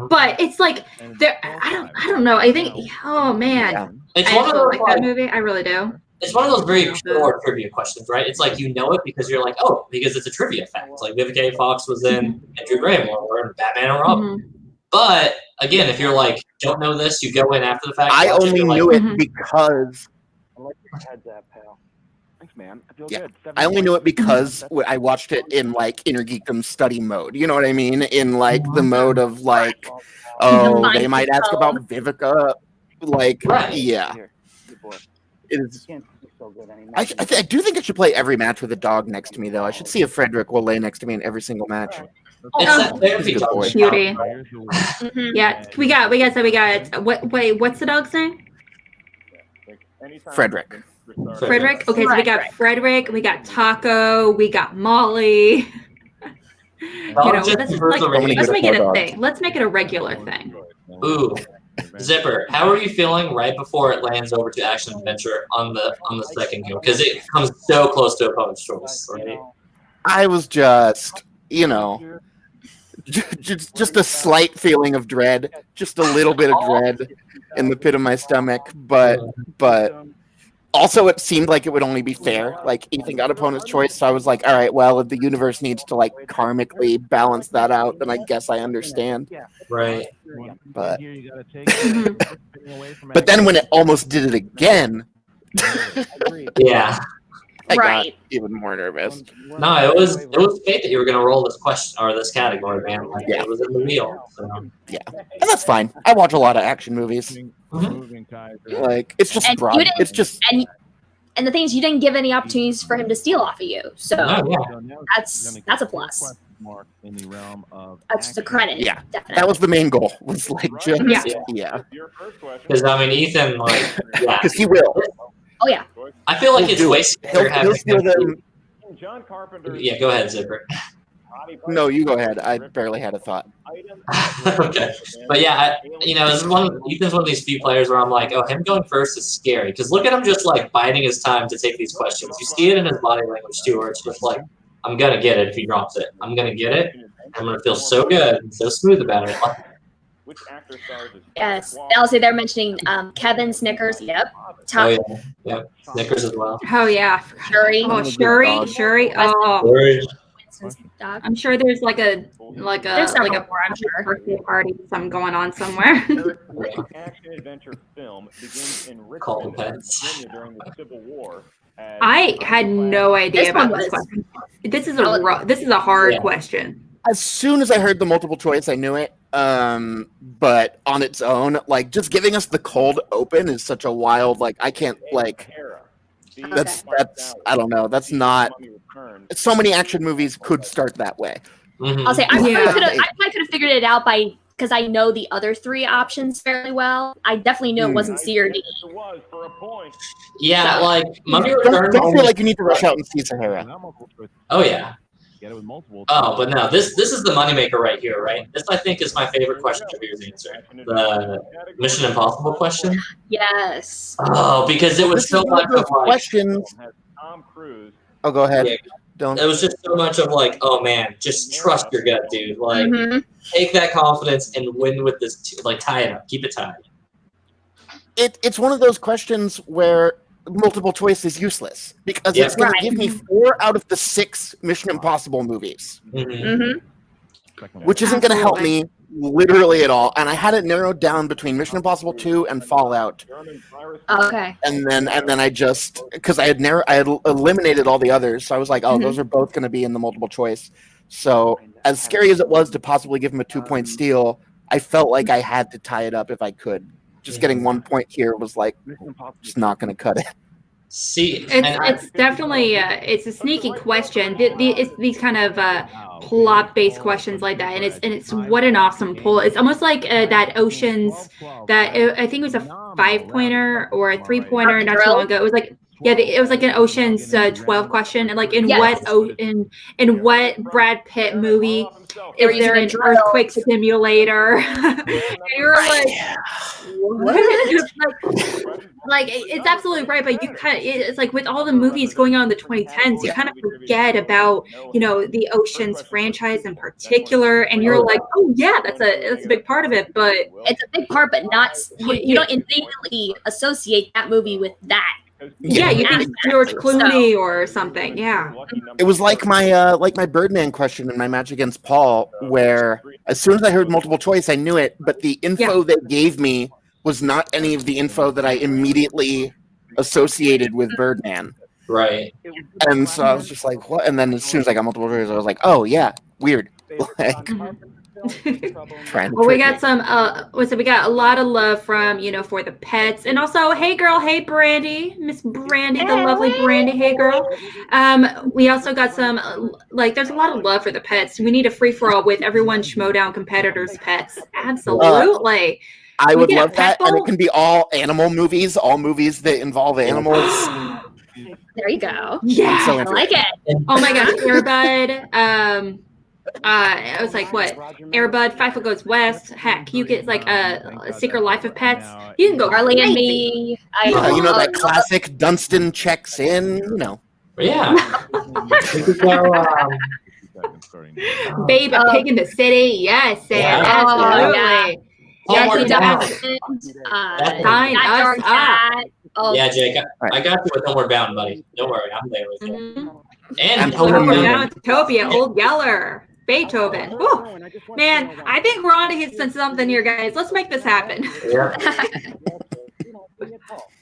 But it's like there. I don't know. I think. Oh man. It's I one of those, like that movie. I really do. It's one of those very pure trivia questions, right? It's like you know it because you're like, oh, because it's a trivia fact. It's like Vivica A. Fox was in Drew Barrymore or in Batman and Robin. But again, if you're like, don't know this, you go in after the fact. I only knew it because. I like your heads up, pal. Thanks, man. I feel good. I only knew it because I watched it in like Inner Geekdom study mode. You know what I mean? In like the mode of like, oh, they might ask about Vivica. Like, yeah. It is. I do think I should play every match with a dog next to me, though. I should see if Frederick will lay next to me in every single match. It's that therapy Good dog. boy. Cutie. Mhm. Yeah, we got what's the dog's name? Frederick. Frederick. Okay, so we got Frederick, we got Taco, we got Molly. Dog just let's converts the rating. let's make it a dogs. thing. Let's make it a regular thing. Ooh, Zipper, how are you feeling right before it lands over to action adventure on the second game? Because it comes so close to opponent's choice, right? I was just, just a slight feeling of dread, just a little bit of dread in the pit of my stomach, but also it seemed like it would only be fair. Like Ethan got opponent's choice, so I was like, all right, well, if the universe needs to like karmically balance that out, then I guess I understand. Right. But then when it almost did it again, Yeah. I Right. got even more nervous. No, it was fate that you were gonna roll this question or this category, man. Like, Yeah. it was in the wheel. So. And that's fine. I watch a lot of action movies. Like it's just And broad. you didn't- It's just And the thing is, you didn't give any opportunities for him to steal off of you, so Oh, yeah. that's a plus. That's the credit. Yeah. Definitely. that was the main goal. Was like just Yeah. Because I mean, Ethan, like, yeah. because he will. Oh yeah. I feel like He'll it's do way it. safer He'll steal them. Yeah, go ahead, Zipper. No, you go ahead. I barely had a thought. Okay, but yeah, this is Ethan's one of these few players where I'm like, oh, him going first is scary because look at him just like biding his time to take these questions. You see it in his body language too, where it's just like, I'm gonna get it if he drops it. I'm gonna get it. I'm gonna feel so good and so smooth about it. Yes. Also, they're mentioning Kevin Snickers. Yep. Oh yeah, yep. Snickers as well. Oh yeah. Shuri. Oh, I'm a good Shuri. dog. Shuri. Oh, Winston's dog. I'm sure there's like a There's several more, I'm sure. birthday party some going on somewhere. Action adventure film begins in Call Richmond, pets. Virginia during the Civil War. as I had no idea This one about this was- question. This is a hard Yeah. question. As soon as I heard the multiple choice, I knew it. But on its own, like just giving us the cold open is such a wild. Like I can't like. That's I don't know. That's not. So many action movies could start that way. Mhm. I'll say I Yeah. probably could have figured it out because I know the other three options fairly well. I definitely knew it wasn't C or D. Yeah, like Mummy Don't, Returns. don't feel like you need to rush out and see Sahara. Oh yeah. Oh, but no, this is the moneymaker right here, right? This I think is my favorite question to be answer. The Mission Impossible question. Yes. Oh, because it was This so is one much of those of like, questions. Oh, go ahead. Yeah. Don't. it was just so much of like, oh man, just trust your gut, dude. Like, Mhm. take that confidence and win with this. Like, tie it up, keep it tied. It's one of those questions where multiple choice is useless because Yeah. it's going Right. to give me 4 out of the 6 Mission Impossible movies, Mhm. Mhm. which isn't going to help me literally at all. And I had it narrowed down between Mission Impossible 2 and Fallout, Okay. and then I just because I had eliminated all the others, so I was like, oh, those are both going to be in the multiple choice. So as scary as it was to possibly give him a 2-point steal, I felt like I had to tie it up if I could. Just getting 1 point here was like just not going to cut it. See, and It's definitely it's a sneaky question. It's these kind of plot-based questions like that, and it's what an awesome pull. It's almost like that Ocean's I think it was a 5-pointer or a 3-pointer not too long ago. It was like it was like an Ocean's 12 question, and like in Yes. in what Brad Pitt movie They were is there an using a drill. earthquake simulator? And you're like, what? like it's absolutely right, but you kind of it's like with all the movies going on in the 2010s, you kind of forget about the Ocean's franchise in particular, and you're like, oh yeah, that's a big part of it, but It's a big part, but not you don't immediately associate that movie with that. yeah, you think it's George Clooney or something, yeah. It was like my Birdman question in my match against Paul, where as soon as I heard multiple choice, I knew it, but the info they gave me was not any of the info that I immediately associated with Birdman. right. And so I was just like, what? And then as soon as I got multiple choice, I was like, oh yeah, weird. Like, Trying to Well, we trick got me. some. We got a lot of love from for the pets, and also, hey girl, hey Brandy, Miss Brandy, the lovely Brandy, hey girl. We also got some there's a lot of love for the pets. We need a free for all with everyone Schmodown competitors' pets. Absolutely. I we would get a love pet that, and it bowl? can be all animal movies, all movies that involve animals. There you go. Yeah, I'm so I into like it. oh my gosh, Airbud. It was like what? Airbud, 5 Foot Goes West. Heck, you get like a Secret Life of Pets. You can go Marley and crazy. me. Yeah, you know that love- classic Dunstan checks in. Yeah. We could go, Babe, a pig in the city. Yes, Sam. Yeah. Absolutely. Hallmark Yankee Bound. Dustin, Sign That us Dark up. Cat. Oh, Yeah, Jake, Right. I got you with Homeward Bound, buddy. Don't worry, I'm there with you. Mm-hmm. And Homeward Homeward Bound. Bound, Topia, Old Yeller, Beethoven. Woo. Man, I think we're on to hit something here, guys. Let's make this happen. Yeah.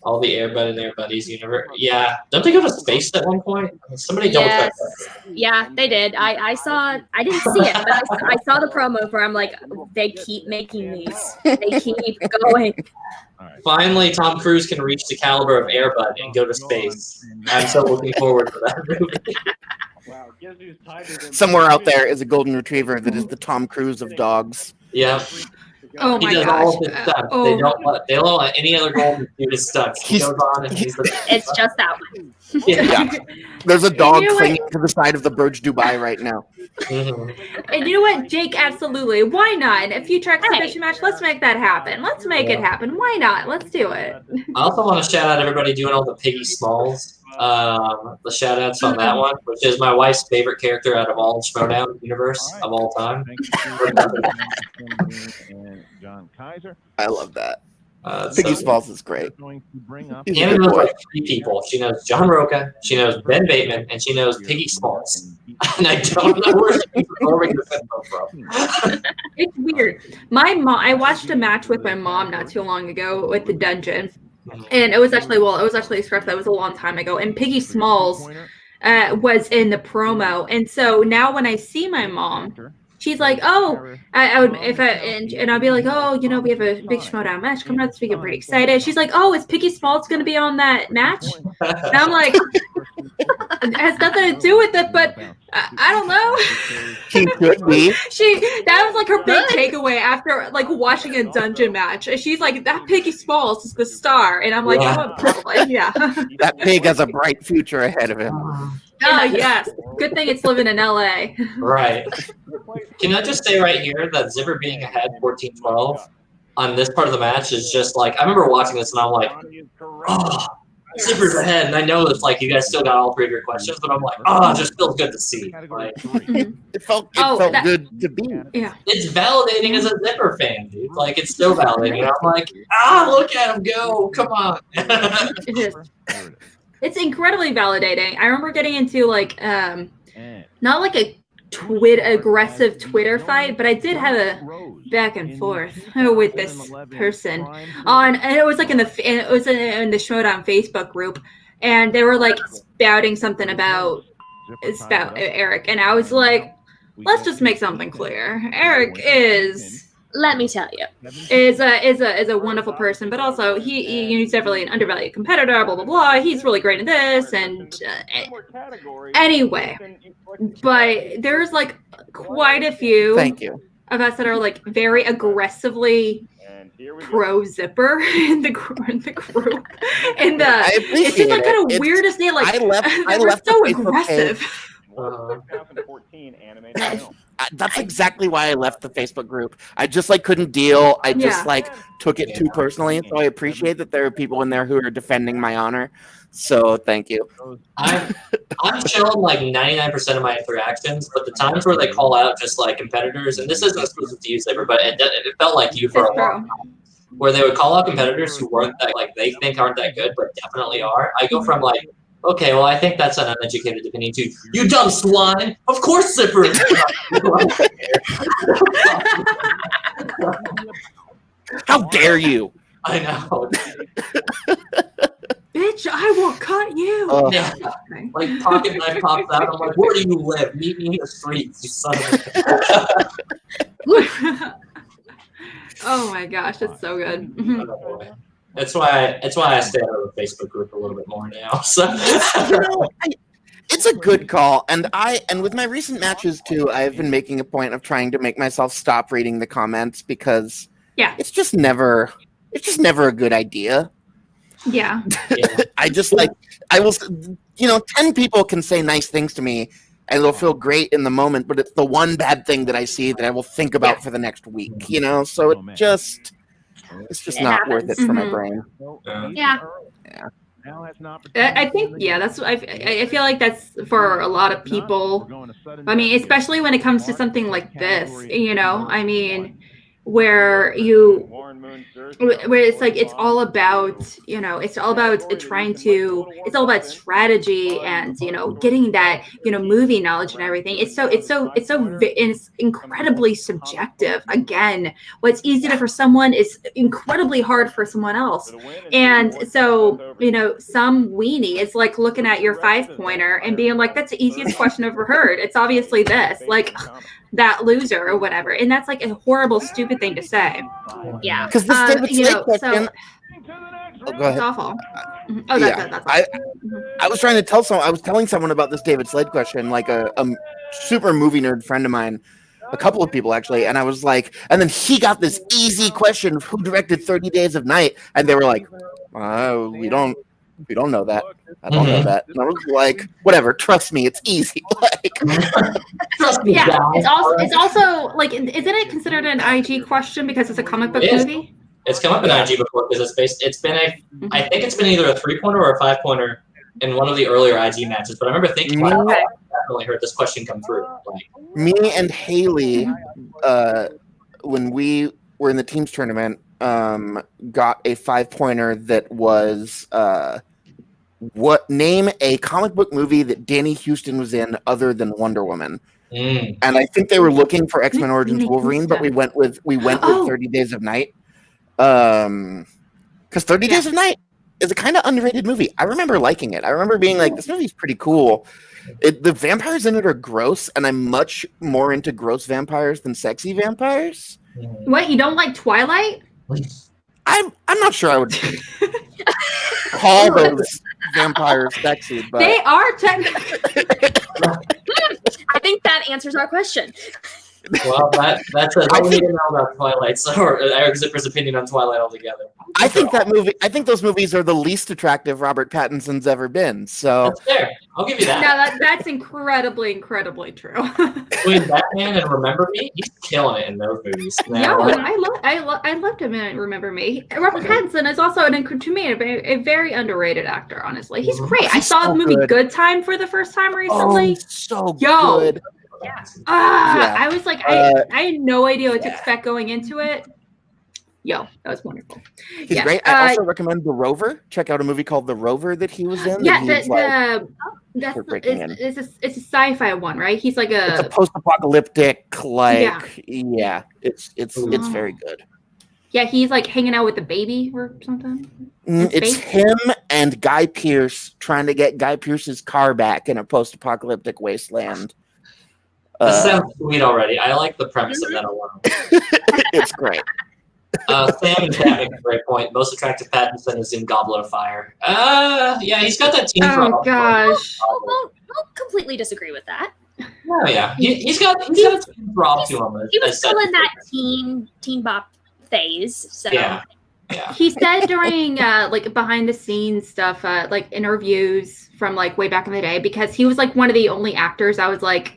All the Airbud and Air Buddies universe. Yeah. Don't they go to space at one point? Somebody double check yes. Yeah, they did. I saw. I didn't see it, but I saw the promo where I'm like, they keep making these. They keep going. that. Finally, Tom Cruise can reach the caliber of Airbud and go to space. I'm so looking forward to that movie. Somewhere out there is a golden retriever that is the Tom Cruise of dogs. Yeah. Oh He my does gosh. all of his stunts. They don't let any other golden do his stunts. He He's- goes on and he's the It's just that one. Yeah. There's a dog You know what? clinging to the side of the Burj Dubai right now. Mhm. And you know what, Jake? Absolutely. Why not? In a future exhibition match, let's make that happen. Let's make it happen. Why not? Let's do it. I also want to shout out everybody doing all the Piggy Smalls. The shout outs on that one, which is my wife's favorite character out of all Schmodown universe of all time. John Kaiser. I love that. So- Piggy Smalls is great. Going to bring up He's a Anna good knows boy. like 3 people. She knows John Roca, she knows Ben Bateman, and she knows Piggy Smalls. And I don't know where she's absorbing this info from. It's weird. My mom. I watched a match with my mom not too long ago with the Dungeon, and it was actually scripted. That was a long time ago. And Piggy Smalls was in the promo, and so now when I see my mom, she's like, "Oh, I would if I and I'll be like, oh, we have a big Schmodown match coming up this week. I'm pretty excited." She's like, "Oh, is Piggy Smalls going to be on that match?" And I'm like, "It has nothing to do with it, but I don't know." He could be. That was like her big takeaway after like watching a Dungeon match. She's like, "That Piggy Smalls is the star," and I'm like, Yeah. "Oh, probably, yeah." That pig has a bright future ahead of him. Oh yes, good thing it's living in LA. Right. Can I just say right here that Zipper being ahead 14-12 on this part of the match is just like, I remember watching this and I'm like, oh, Zipper's ahead. And I know it's like you guys still got all 3 of your questions, but I'm like, oh, it just feels good to see. Like, It felt that- good to be. it's validating as a Zipper fan, dude. Like, it's so validating. And I'm like, look at him go. Come on. It is. It's incredibly validating. I remember getting into like not like a aggressive Twitter fight, but I did have a back and forth with this person and it was like in the Schmodown Facebook group, and they were like spouting something about Eric, and I was like, let's just make something clear. Eric Let me tell you. is a wonderful person, but also he's definitely an undervalued competitor. Blah blah blah. He's really great at this, and anyway, but there's like quite a few Thank you. of us that are like very aggressively pro Zipper in the group, and I it's appreciate just like kind of it. weird to see like I left they were the so Facebook aggressive. page. 2014 animated film. That's exactly why I left the Facebook group. I just like couldn't deal. I just like took it too personally. So I appreciate that there are people in there who are defending my honor. So thank you. I'm chilling like 99% of my interactions, but the times where they call out just like competitors, and this isn't exclusive to you, Zipper, but it felt like you for a long time, where they would call out competitors who weren't that, like, they think aren't that good, but definitely are. I go from like, okay, well, I think that's an uneducated opinion too. You dumb swine! Of course, Zipper. How dare you? I know. Bitch, I will cut you. Yeah. Like pocket knife pops out. I'm like, where do you live? Meet me in the streets, you son of a. Woo! Oh my gosh, it's so good. Mhm. Oh, boy. That's why I stay out of the Facebook group a little bit more now. So You know, it's a good call, and with my recent matches too, I've been making a point of trying to make myself stop reading the comments because Yeah. it's just never a good idea. Yeah. yeah. I will, 10 people can say nice things to me and it'll feel great in the moment, but it's the one bad thing that I see that I will think about for the next week, so it's just It not worth it happens. for my Mhm. brain. Yeah. I think that's I feel like that's for a lot of people. I mean, especially when it comes to something like this, I mean, where it's like it's all about it's all about strategy and getting that movie knowledge and everything. It's incredibly subjective. Again, what's easy for someone is incredibly hard for someone else, and so some weenie is like looking at your 5-pointer and being like, that's the easiest question I've ever heard. It's obviously this, like that loser or whatever. And that's like a horrible, stupid thing to say. Yeah. Because this David Slade question. Go It's ahead. awful. Oh, that's I was trying to tell someone. I was telling someone about this David Slade question, like a super movie nerd friend of mine, a couple of people actually, and I was like, and then he got this easy question: who directed 30 Days of Night? And they were like, we don't know that. I don't know that. And I was like, whatever. Trust me, it's easy. Trust me, yeah. guys. It's also like, isn't it considered an IG question because it's a comic book movie? It's come up in IG before because it's been I think it's been either a 3-pointer or a 5-pointer in one of the earlier IG matches. But I remember thinking, I definitely heard this question come through. Me and Haley, when we were in the teams tournament, got a 5-pointer that was name a comic book movie that Danny Houston was in other than Wonder Woman. And I think they were looking for X-Men Origins Wolverine, but we went with 30 Days of Night. Because 30 Days of Night is a kind of underrated movie. I remember liking it. I remember being like, this movie's pretty cool. The vampires in it are gross, and I'm much more into gross vampires than sexy vampires. What, you don't like Twilight? I'm not sure I would call those vampires sexy, but they are technically. I think that answers our question. Well, that's all we need to know about Twilight, or Eric Zipper's opinion on Twilight altogether. I think those movies are the least attractive Robert Pattinson's ever been. So that's fair. I'll give you that. No, that's incredibly, incredibly true. Between Batman and Remember Me, he's killing it in those movies. Yeah, I loved him in Remember Me. Robert Pattinson is also to me a very underrated actor. Honestly, he's great. I saw the movie Good Time for the first time recently. So good. I was like, I had no idea what to expect going into it. That was wonderful. He's great. I also recommend The Rover. Check out a movie called The Rover that he was in. It's a sci-fi one, right? He's like it's a post-apocalyptic, it's very good. Yeah, he's like hanging out with the baby or something. It's him and Guy Pearce trying to get Guy Pearce's car back in a post-apocalyptic wasteland. This sounds sweet already. I like the premise of that alone. It's great. Sam and Pat make a great point. Most attractive Pattinson is in Goblet of Fire. Yeah, he's got that team problem. Oh gosh. I'll completely disagree with that. Oh yeah, he's got a team problem to him. He was still in that teen bop phase. So yeah. He said during like behind the scenes stuff, like interviews from like way back in the day, because he was like one of the only actors that was like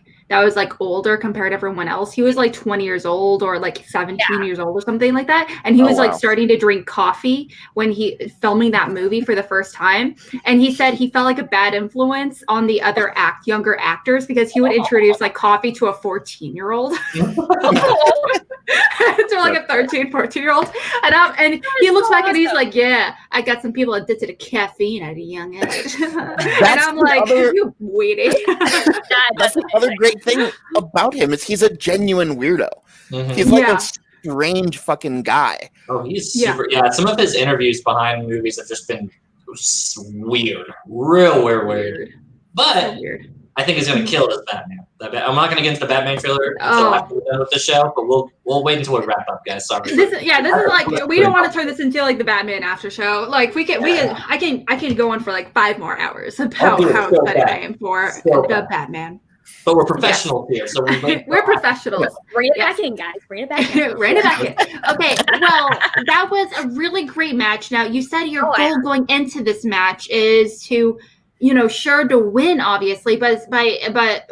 older compared to everyone else. He was like 20 years old or like 17 years old or something like that. And he was like starting to drink coffee when he filming that movie for the first time. And he said he felt like a bad influence on the other younger actors because he would introduce like coffee to a 14-year-old. To like a 13, 14-year-old. And he looks back and he's like, yeah, I got some people addicted to caffeine at a young age. And I'm like, you weenie. That's the other great thing about him is he's a genuine weirdo. Mm-hmm. He's like a strange fucking guy. Oh, he's super. Yeah, some of his interviews behind movies have just been weird, real weird. But I think is going to kill as Batman. I'm not going to get into the Batman trailer until Oh. after we're done with the show, but we'll wait until we wrap up, guys. Sorry. This is like we don't want to turn this into like the Batman after show. Like I can go on for like 5 more hours about Okay, how so excited bad. I am for So the bad. Batman. But we're professionals here, so We're professionals. Bring it Yes. back in, guys. Bring it back in. Rein it back in. Okay, well, that was a really great match. Now, you said your goal going into this match is to, sure to win, obviously, but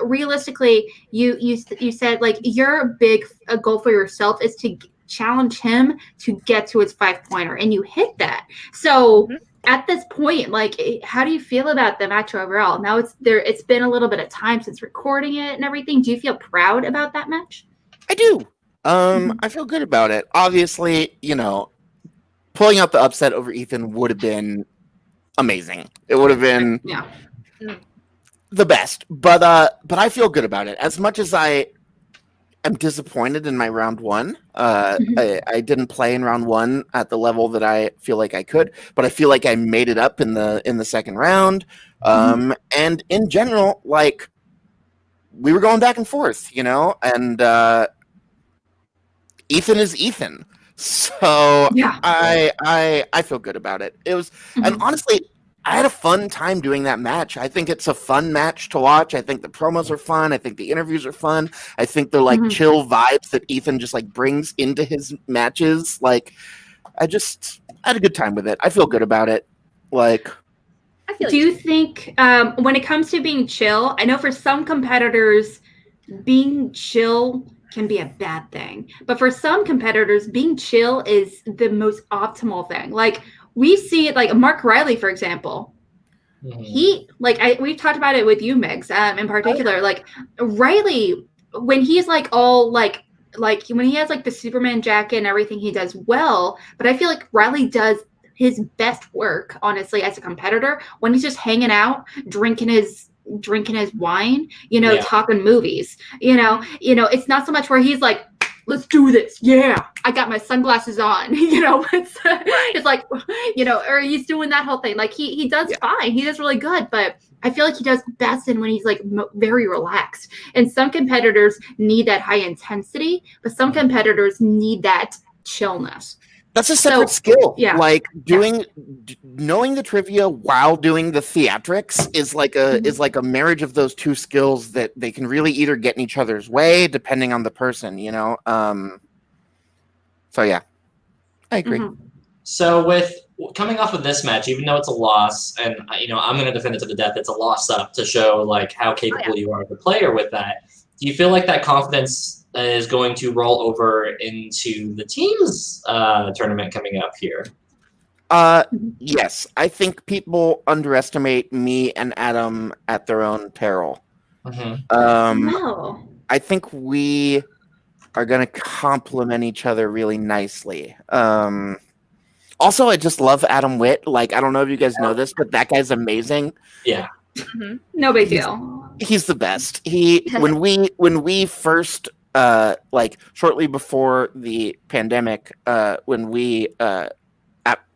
realistically, you said like your big goal for yourself is to challenge him to get to his 5-pointer, and you hit that. So. At this point, like, how do you feel about the match overall? Now it's been a little bit of time since recording it and everything. Do you feel proud about that match? I do. I feel good about it. Obviously, pulling out the upset over Ethan would have been amazing. It would have been the best. But I feel good about it. As much as I am disappointed in my round 1. I didn't play in round 1 at the level that I feel like I could, but I feel like I made it up in the second round. And in general, like, we were going back and forth, and Ethan is Ethan. So Yeah. I feel good about it. It was, and honestly, I had a fun time doing that match. I think it's a fun match to watch. I think the promos are fun. I think the interviews are fun. I think they're like chill vibes that Ethan just like brings into his matches. Like, I had a good time with it. I feel good about it. Like, do you think when it comes to being chill, I know for some competitors, being chill can be a bad thing, but for some competitors, being chill is the most optimal thing. Like, we see it, like Mark Riley, for example. He, like, we've talked about it with you, Megs, in particular. Like, Riley, when he's like all like when he has like the Superman jacket and everything, he does well. But I feel like Riley does his best work, honestly, as a competitor when he's just hanging out, drinking his wine, talking movies. It's not so much where he's like, let's do this. Yeah, I got my sunglasses on. It's like, or he's doing that whole thing. Like, he does fine. He does really good, but I feel like he does best in when he's like very relaxed. And some competitors need that high intensity, but some competitors need that chillness. That's a separate skill. Yeah. Like knowing the trivia while doing the theatrics is like a marriage of those two skills that they can really either get in each other's way depending on the person, So yeah, I agree. So with coming off of this match, even though it's a loss, and I'm going to defend it to the death, it's a loss up to show like how capable you are as a player with that. Do you feel like that confidence is going to roll over into the team's tournament coming up here? Yes, I think people underestimate me and Adam at their own peril. No. I think we are going to complement each other really nicely. Also, I just love Adam Witt. Like, I don't know if you guys know this, but that guy's amazing. Yeah. No big deal. He's the best. When we first like shortly before the pandemic, when we a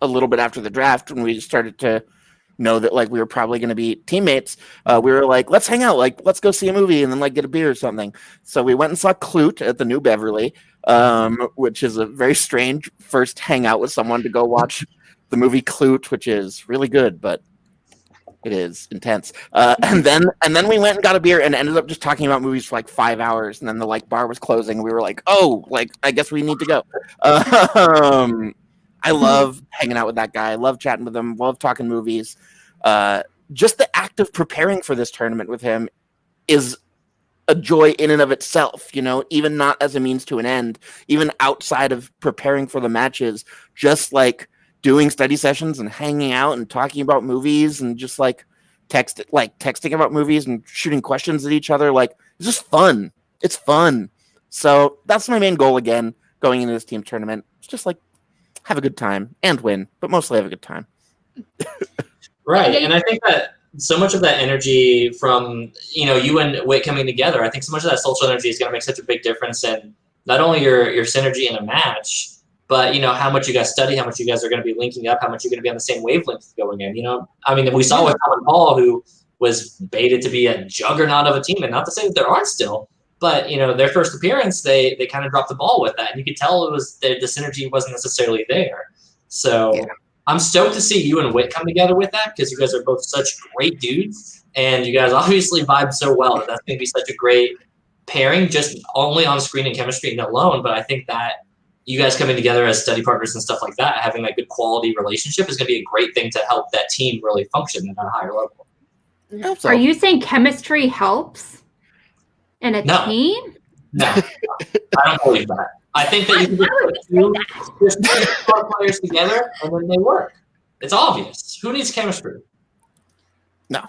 little bit after the draft, when we started to know that like we were probably going to be teammates, we were like, let's hang out, like let's go see a movie and then like get a beer or something. So we went and saw Clute at the New Beverly, which is a very strange first hangout with someone to go watch the movie Clute, which is really good, but it is intense. And then we went and got a beer and ended up just talking about movies for like 5 hours. And then the like bar was closing. And we were like, oh, like I guess we need to go. I love hanging out with that guy. I love chatting with him. Love talking movies. Just the act of preparing for this tournament with him is a joy in and of itself. Even not as a means to an end. Even outside of preparing for the matches, just like doing study sessions and hanging out and talking about movies and just like texting about movies and shooting questions at each other. Like, it's just fun. It's fun. So that's my main goal again, going into this team tournament. It's just like have a good time and win, but mostly have a good time. Right. And I think that so much of that energy from, you and Witt coming together, I think so much of that social energy is going to make such a big difference in not only your synergy in a match, but how much you guys study, how much you guys are going to be linking up, how much you're going to be on the same wavelength going in. I mean, we saw with Tom and Paul, who was baited to be a juggernaut of a team, and not to say that there aren't still, but their first appearance, they kind of dropped the ball with that, and you could tell it was the synergy wasn't necessarily there. So I'm stoked to see you and Whit come together with that, because you guys are both such great dudes, and you guys obviously vibe so well that that's going to be such a great pairing, just only on screen and chemistry alone. But I think that you guys coming together as study partners and stuff like that, having that good quality relationship is going to be a great thing to help that team really function at a higher level. Are you saying chemistry helps in a team? No, I don't believe that. I think that you can just put players together and then they work. It's obvious. Who needs chemistry? No,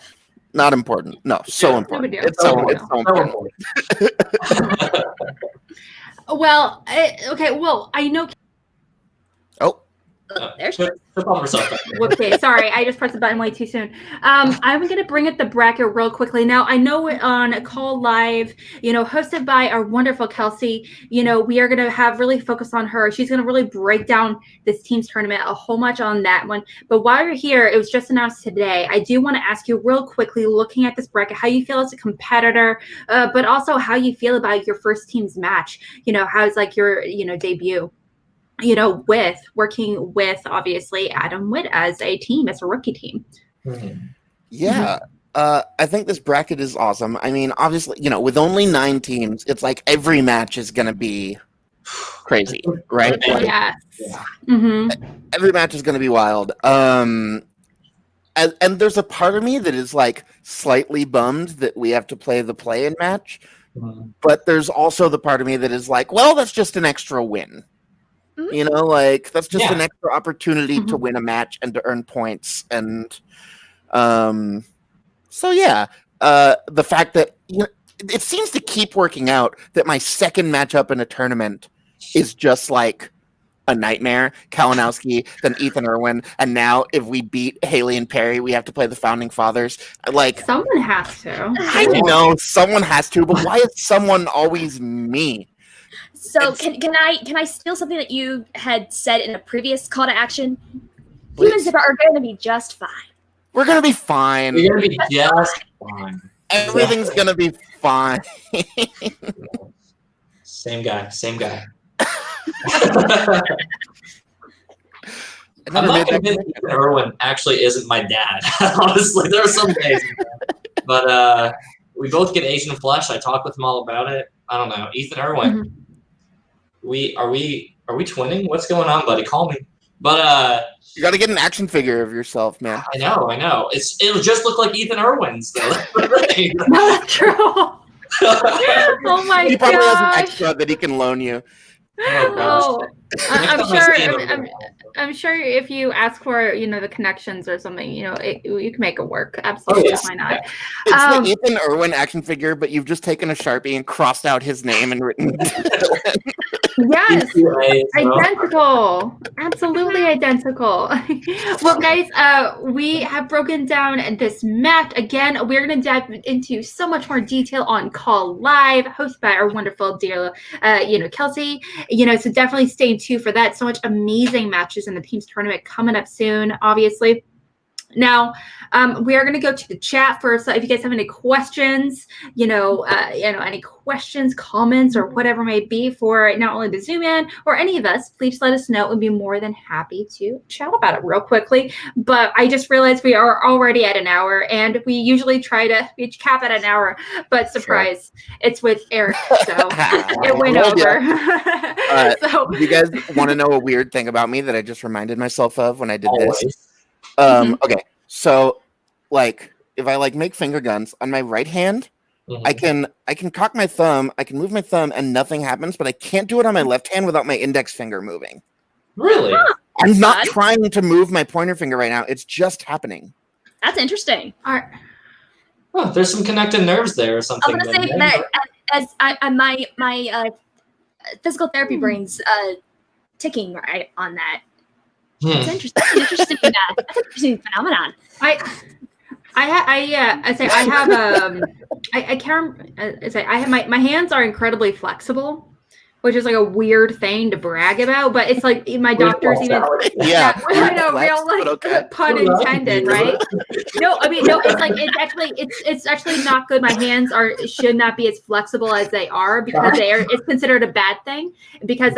not important. No, so important. It's so important. Well, okay. Well, I know. There's Okay, sorry, I just pressed the button way too soon. I'm gonna bring up the bracket real quickly. Now, I know on Call Live, hosted by our wonderful Kelsey, we are gonna have really focus on her. She's gonna really break down this team's tournament a whole much on that one. But while you're here, it was just announced today. I do want to ask you real quickly, looking at this bracket, how you feel as a competitor, but also how you feel about your first team's match. How's like your debut? With working with obviously Adam Witt as a team, as a rookie team. Yeah. I think this bracket is awesome. I mean, obviously, with only 9 teams, it's like every match is going to be crazy, right? Yes. Every match is going to be wild. And there's a part of me that is like slightly bummed that we have to play the play-in match. But there's also the part of me that is like, well, that's just an extra win. That's just an extra opportunity to win a match and to earn points. And the fact that it seems to keep working out that my second matchup in a tournament is just like a nightmare. Kalinowski, then Ethan Erwin, and now if we beat Haley and Perry, we have to play the Founding Fathers. Like, someone has to. I know someone has to, but why is someone always me? So can I steal something that you had said in a previous call to action? Humans are going to be just fine. We're going to be fine. We're going to be just fine. Everything's going to be fine. Same guy. I'm not convinced Ethan Erwin actually isn't my dad. Honestly, there are some days. But we both get Asian flesh. I talk with him all about it. I don't know. Ethan Erwin. Are we twinning? What's going on, buddy? Call me. But you got to get an action figure of yourself, man. I know. It'll just look like Ethan Erwin's though. No, that's true. Oh my god! He probably has an extra that he can loan you. Oh, I'm sure if you ask for the connections or something, you can make it work. Absolutely, why not? It's the Ethan Erwin action figure, but you've just taken a Sharpie and crossed out his name and written. Yes, identical, absolutely identical. Well, guys, we have broken down this match again. We're going to dive into so much more detail on Call Live, hosted by our wonderful dear, Kelsey. So definitely stay tuned for that. So much amazing matches in the team's tournament coming up soon, obviously. Now, we are going to go to the chat first. So if you guys have any questions, any questions, comments, or whatever may be for not only the Zoom in or any of us, please let us know. We'd be more than happy to chat about it real quickly. But I just realized we are already at an hour, and we usually try to cap at an hour. But surprise, it's with Eric, so it went over. So, you guys want to know a weird thing about me that I just reminded myself of when I did this? Okay, so if I make finger guns on my right hand, I can cock my thumb, I can move my thumb, and nothing happens. But I can't do it on my left hand without my index finger moving. Really? I'm not trying to move my pointer finger right now. It's just happening. That's interesting. There's some connected nerves there or something. I'm gonna say that as my physical therapy brain's ticking right on that. It's interesting. That's an interesting phenomenon. I have my hands are incredibly flexible, which is like a weird thing to brag about, but it's like my doctors even. Yeah, I know, flex, real like but okay. pun intended, right? No, I mean no. It's like it's actually not good. My hands should not be as flexible as they are because they are. It's considered a bad thing because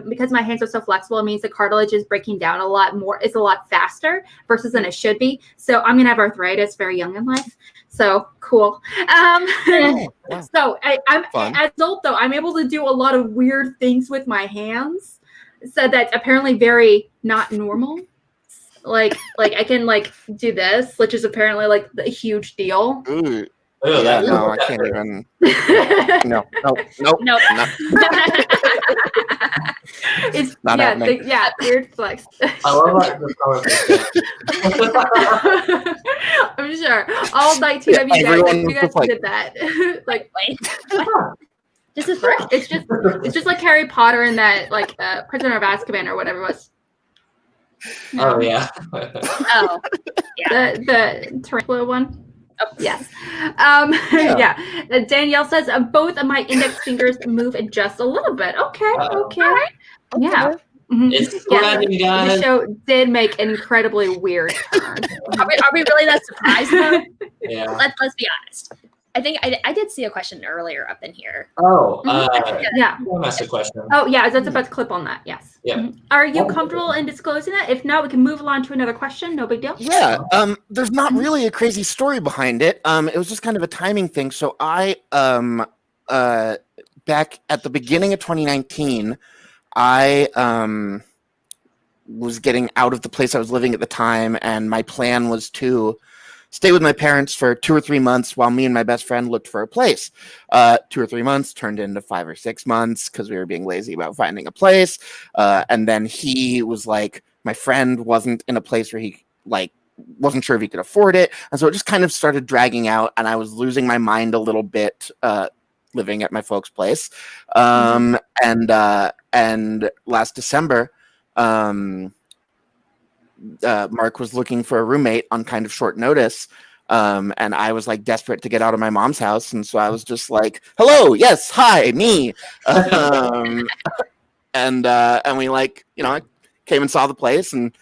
because my hands are so flexible. It means the cartilage is breaking down a lot more. It's a lot faster versus than it should be. So I'm gonna have arthritis very young in life. So cool. Wow. So I'm Fun. as adult though. I'm able to do a lot of weird things with my hands. So that's apparently very not normal. Like I can like do this, which is apparently like a huge deal. Ooh. Oh, Yeah, that- no, I can't even. No, Nope. It's Not happening. weird flex. I love that the color. I'm sure all 19 of you everyone guys was like- did that. Like Wait. This is first. it's just like Harry Potter and that like Prisoner of Azkaban or whatever it was. Oh yeah. Oh. The tarantula one. Oh. Yes. Yeah. Yeah. Danielle says both of my index fingers move just a little bit. Okay. Okay. Yeah. Mhm. It's Yeah. spreading, The guys. show did make an incredibly weird turn. Are we really that surprised though? Yeah. Let's be honest. I think I did see a question earlier up in here. Oh, Yeah. I'll ask a question. Oh, yeah. That's about to clip on that. Yes. Yeah. Mhm. Are you comfortable in disclosing that? If not, we can move on to another question. No big deal. Yeah, there's not really a crazy story behind it. It was just kind of a timing thing. So I back at the beginning of 2019, I was getting out of the place I was living at the time, and my plan was to stay with my parents for 2 or 3 months while me and my best friend looked for a place. 2 or 3 months turned into 5 or 6 months because we were being lazy about finding a place. And then he was like, my friend wasn't in a place where he like wasn't sure if he could afford it, and so it just kind of started dragging out, and I was losing my mind a little bit living at my folks' place. And last December, Mark was looking for a roommate on kind of short notice. And I was like desperate to get out of my mom's house. And so I was just like, hello, yes, hi, me. And we like, I came and saw the place and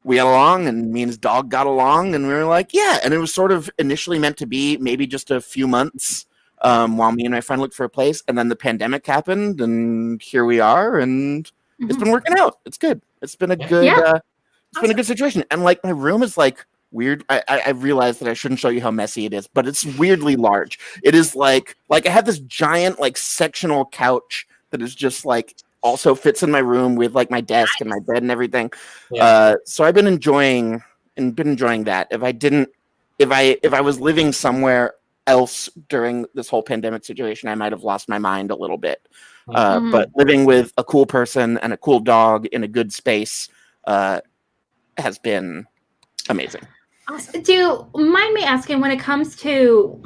we got along, and me and his dog got along, and we were like, yeah. And it was sort of initially meant to be maybe just a few months while me and my friend looked for a place. And then the pandemic happened, and here we are, and it's been working out. It's good. It's been a good, it's been a good situation. And like my room is like weird. I realized that I shouldn't show you how messy it is, but it's weirdly large. It is like I have this giant like sectional couch that is just like also fits in my room with like my desk and my bed and everything. Yeah. So I've been enjoying that. If I was living somewhere else during this whole pandemic situation, I might have lost my mind a little bit. But living with a cool person and a cool dog in a good space has been amazing. Awesome. Do you mind me asking, when it comes to,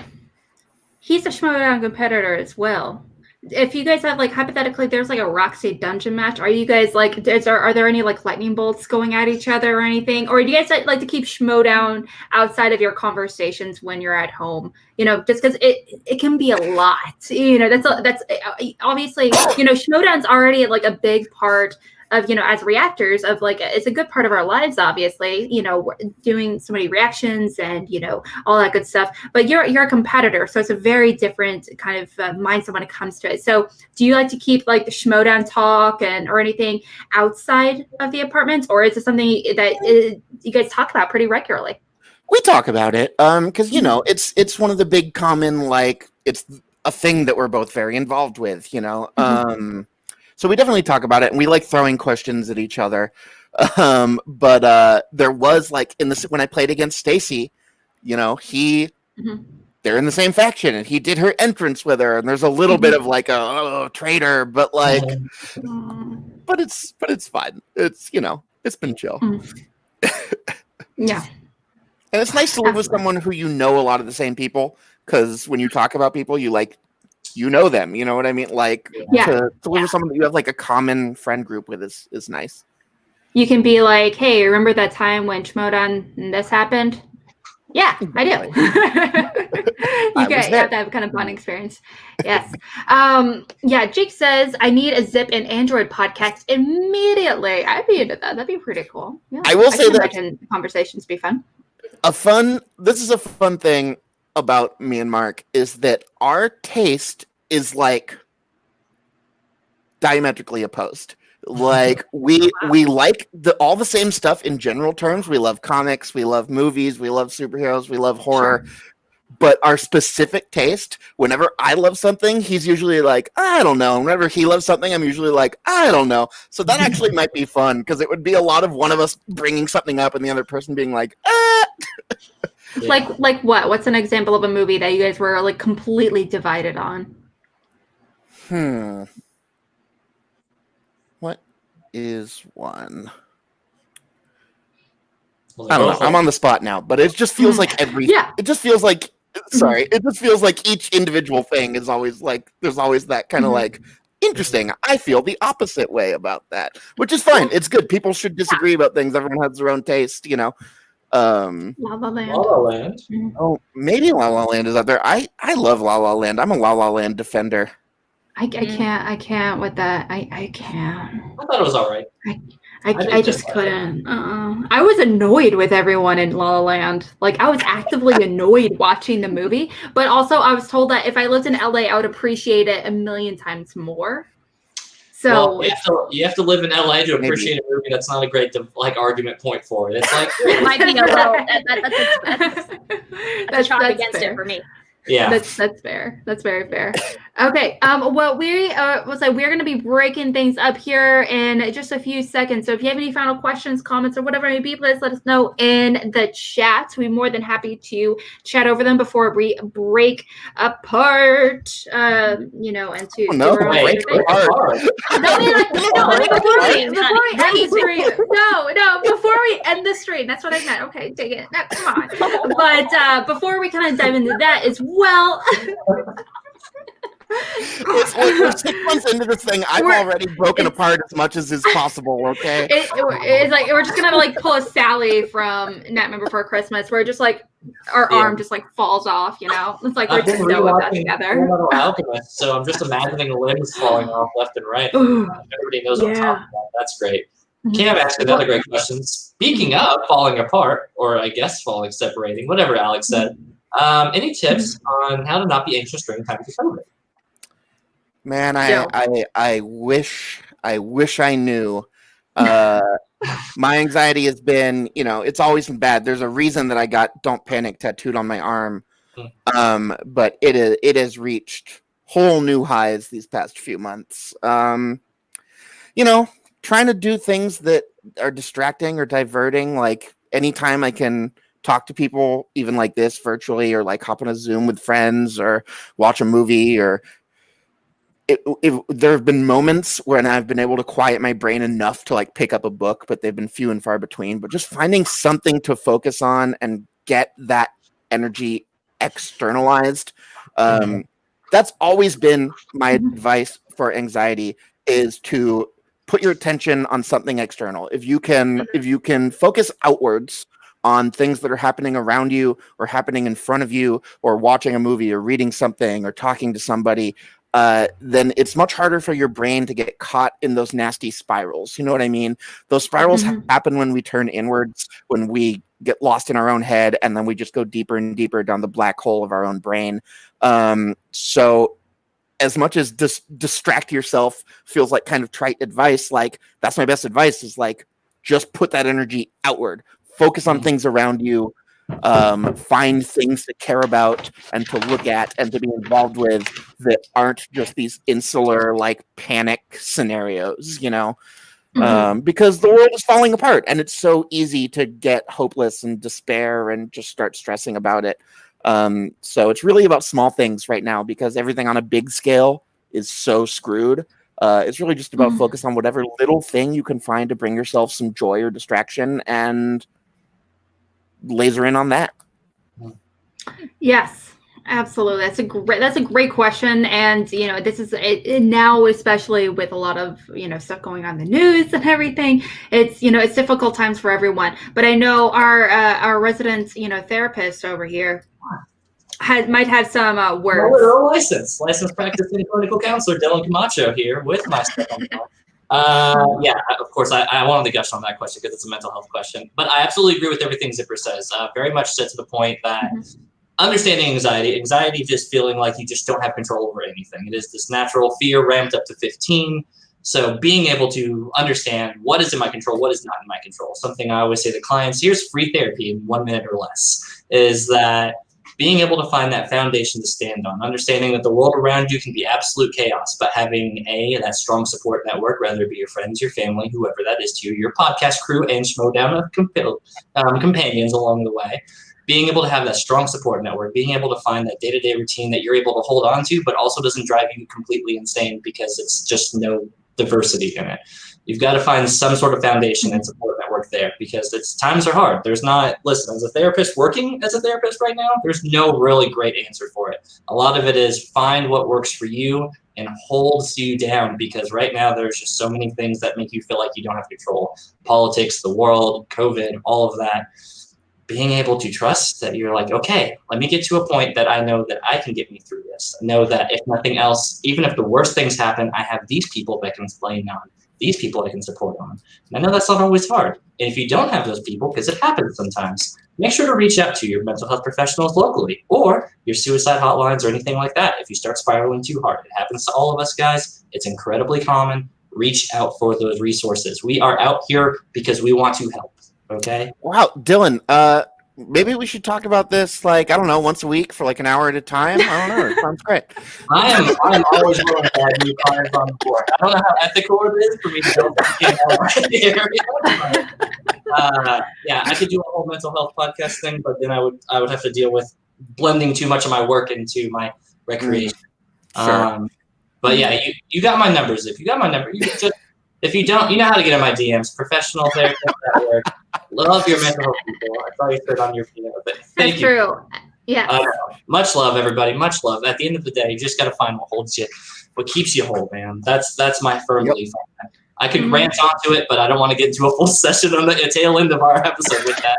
he's a Schmodown competitor as well. If you guys have like hypothetically, there's like a Roxy dungeon match. Are you guys like, are there any like lightning bolts going at each other or anything? Or do you guys like to keep Schmodown outside of your conversations when you're at home? Just because it can be a lot. That's obviously Schmodown's already like a big part of as reactors of like it's a good part of our lives, obviously, doing so many reactions and all that good stuff, but you're a competitor, so it's a very different kind of mindset when it comes to it. So do you like to keep like the Schmodown talk or anything outside of the apartments, or is it something that you guys talk about pretty regularly? We talk about it because it's one of the big common, like, it's a thing that we're both very involved with, So we definitely talk about it, and we like throwing questions at each other. But there was like when I played against Stacy, they're in the same faction, and he did her entrance with her, and there's a little bit of like a traitor, but like, but it's fine. It's it's been chill. Yeah, and it's nice to live with someone who a lot of the same people, because when you talk about people, you know them, you know what I mean? Like, to live with someone that you have like a common friend group with is nice. You can be like, hey, remember that time when Schmodown this happened? Yeah, I do. I You was get there. have that kind of fun experience. Yes. Yeah, Jake says, I need a Zip and Android podcast immediately. I'd be into that. That'd be pretty cool. Yeah. I will say can that imagine conversations be fun. this is a fun thing about me and Mark is that our taste is like diametrically opposed. Like we like all the same stuff in general terms. We love comics, we love movies, we love superheroes, we love horror. Sure. But our specific taste, whenever I love something, he's usually like, I don't know. Whenever he loves something, I'm usually like, I don't know. So that actually might be fun because it would be a lot of one of us bringing something up and the other person being like, ah. Yeah. Like what? What's an example of a movie that you guys were like completely divided on? What is one? Well, I don't know. I'm on the spot now, but it just feels like it just feels like it just feels like each individual thing is always like there's always that kind of like interesting. I feel the opposite way about that, which is fine. It's good. People should disagree about things. Everyone has their own taste, you know. La La Land. La La Land. Oh, maybe La La Land is out there. I love La La Land. I'm a La La Land defender. I can't with that. I can't. I thought it was all right. I just couldn't. I was annoyed with everyone in La La Land. Like I was actively annoyed watching the movie, but also I was told that if I lived in LA, I would appreciate it a million times more. So well, you have to live in LA to appreciate a movie. That's not a great argument point for it. It's like it might be a little. That's chalk against fair. It for me. Yeah, that's fair. That's very fair. Okay. Well, we're going to be breaking things up here in just a few seconds. So if you have any final questions, comments, or whatever it may be, please let us know in the chat. We're more than happy to chat over them before we break apart. And to No, break apart. Before we end the stream. That's what I meant. Okay, take it. No, come on. But before we kind of dive into that as well. We're 6 months into this thing. I've already broken apart as much as is possible. Okay, it's like we're just gonna like pull a Sally from Nightmare Before Christmas, where just like our arm just like falls off. You know, it's like we're just still with that together. Alchemist, so I'm just imagining limbs falling off left and right. Everybody knows what I'm talking about. That's great. Cam asked another great question. Speaking of falling apart, or I guess separating, whatever Alex said. Any tips on how to not be anxious during time to celebrate? Man, I wish I knew. My anxiety has been, it's always been bad. There's a reason that I got "Don't Panic" tattooed on my arm, but it has reached whole new highs these past few months. Trying to do things that are distracting or diverting, like anytime I can talk to people, even like this virtually, or like hop on a Zoom with friends or watch a movie, or there have been moments when I've been able to quiet my brain enough to like pick up a book, but they've been few and far between. But just finding something to focus on and get that energy externalized. That's always been my advice for anxiety, is to put your attention on something external. If you can focus outwards on things that are happening around you or happening in front of you, or watching a movie or reading something or talking to somebody, then it's much harder for your brain to get caught in those nasty spirals. You know what I mean? Those spirals happen when we turn inwards, when we get lost in our own head, and then we just go deeper and deeper down the black hole of our own brain. So as much as distract yourself feels like kind of trite advice, like that's my best advice, is like just put that energy outward. Focus on things around you, find things to care about and to look at and to be involved with that aren't just these insular, like, panic scenarios, because the world is falling apart and it's so easy to get hopeless and despair and just start stressing about it. So it's really about small things right now, because everything on a big scale is so screwed. It's really just about focus on whatever little thing you can find to bring yourself some joy or distraction and laser in on that. Yes. Absolutely, that's a great question, and this is it now, especially with a lot of stuff going on in the news and everything. It's difficult times for everyone. But I know our resident therapist over here might have some words. Licensed practicing clinical counselor Dylan Camacho here with myself. Yeah, of course, I wanted to gush on that question because it's a mental health question. But I absolutely agree with everything Zipper says. Very much so to the point that understanding anxiety just feeling like you just don't have control over anything. It is this natural fear ramped up to 15. So being able to understand what is in my control, what is not in my control. Something I always say to clients, here's free therapy in 1 minute or less, is that being able to find that foundation to stand on, understanding that the world around you can be absolute chaos, but having that strong support network, whether it be your friends, your family, whoever that is to you, your podcast crew, and Schmodown of companions along the way, being able to have that strong support network, being able to find that day-to-day routine that you're able to hold on to, but also doesn't drive you completely insane because it's just no diversity in it. You've got to find some sort of foundation and support network there because times are hard. Listen, as a therapist, working as a therapist right now, there's no really great answer for it. A lot of it is find what works for you and holds you down because right now there's just so many things that make you feel like you don't have control. Politics, the world, COVID, all of that. Being able to trust that you're like, okay, let me get to a point that I know that I can get me through this. I know that if nothing else, even if the worst things happen, I have these people that can lean on, these people I can support on. And I know that's not always hard. And if you don't have those people, because it happens sometimes, make sure to reach out to your mental health professionals locally or your suicide hotlines or anything like that. If you start spiraling too hard, it happens to all of us guys. It's incredibly common. Reach out for those resources. We are out here because we want to help. Okay. Wow, Dylan. Maybe we should talk about this, like, I don't know, once a week for like an hour at a time. I don't know. It sounds great. I'm always willing to have new clients on board. I don't know how ethical it is for me to go back in yeah, I could do a whole mental health podcast thing, but then I would have to deal with blending too much of my work into my recreation. Sure. But yeah, you got my numbers. If you got my number, you can just. If you don't, you know how to get in my DMs. Professional therapist at work. Love your mental health people. I saw you said on your video. Thank you. True. Yeah. Much love, everybody. Much love. At the end of the day, you just got to find what holds you, what keeps you whole, man. That's my firm belief on that. I could rant onto it, but I don't want to get into a full session on the tail end of our episode with that.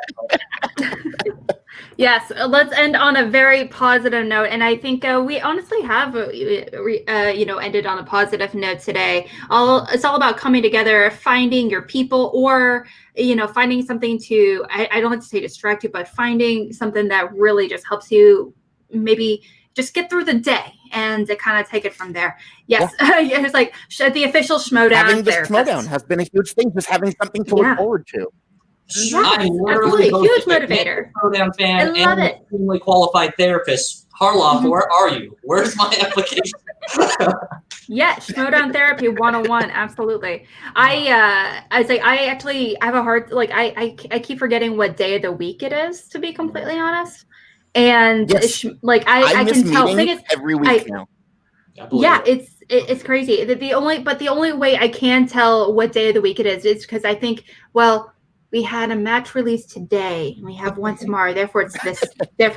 Yes, let's end on a very positive note, and I think we honestly have, ended on a positive note today. It's all about coming together, finding your people, or finding something to. I don't like to say distract you, but finding something that really just helps you, maybe just get through the day and to kind of take it from there. Yes, yeah. It's like the official Schmodown. Having the Schmodown has been a huge thing. Just having something to look forward to. Yes, absolutely, huge motivator. Schmodown fan I love and it. extremely qualified therapist. Harloff, where are you? Where's my application? Yeah, Schmodown Therapy 101, absolutely. I actually have a hard, I keep forgetting what day of the week it is, to be completely honest. And yes. I miss can tell. It's every week now. Yeah, it's crazy. The only way I can tell what day of the week it is because I think, well, we had a match release today and we have one tomorrow, therefore it's this day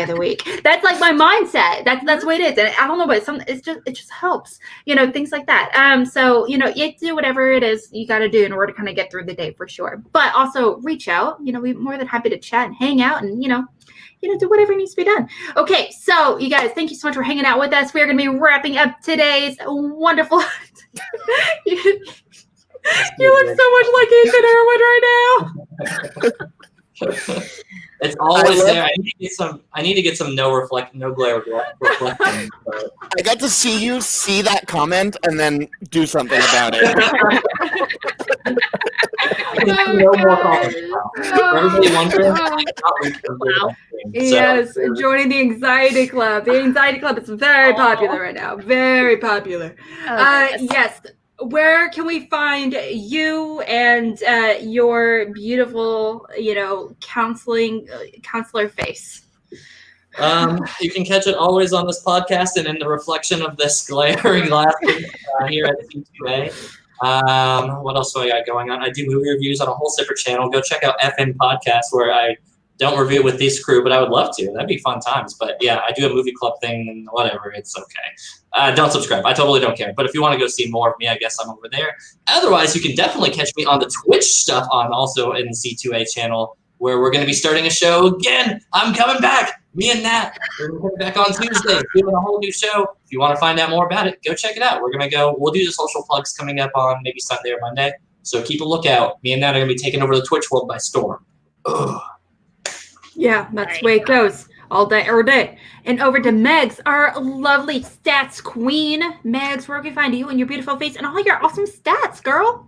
of the week. That's like my mindset. That's the way it is. And I don't know, but it just helps, things like that. So, you do whatever it is you got to do in order to kind of get through the day for sure. But also reach out, we're more than happy to chat and hang out and, do whatever needs to be done. Okay, so you guys, thank you so much for hanging out with us. We're going to be wrapping up today's wonderful. You look so much like Ethan Erwin right now. It's always there. I need to get some no glare reflection. I got to see you see that comment and then do something about it. No more comments now. For everybody wondering, wow. Yes, joining the anxiety club. The anxiety club is very popular right now. Very popular. Yes. Where can we find you and your beautiful, counselor face? You can catch it always on this podcast and in the reflection of this glaring glass here at C2A. What else do I got going on? I do movie reviews on a whole separate channel. Go check out FN Podcast, where I don't review it with this crew, but I would love to. That'd be fun times. But yeah, I do a movie club thing and whatever. It's okay. Don't subscribe. I totally don't care. But if you want to go see more of me, I guess I'm over there. Otherwise, you can definitely catch me on the Twitch stuff on also in the C2A channel, where we're going to be starting a show again. I'm coming back. Me and Nat. We're coming back on Tuesday, doing a whole new show. If you want to find out more about it, go check it out. We're going to go. We'll do the social plugs coming up on maybe Sunday or Monday. So keep a lookout. Me and Nat are going to be taking over the Twitch world by storm. Ugh. Yeah, that's the way it goes. All day, every day. And over to Megs, our lovely stats queen. Megs, where can we find you and your beautiful face and all your awesome stats, girl?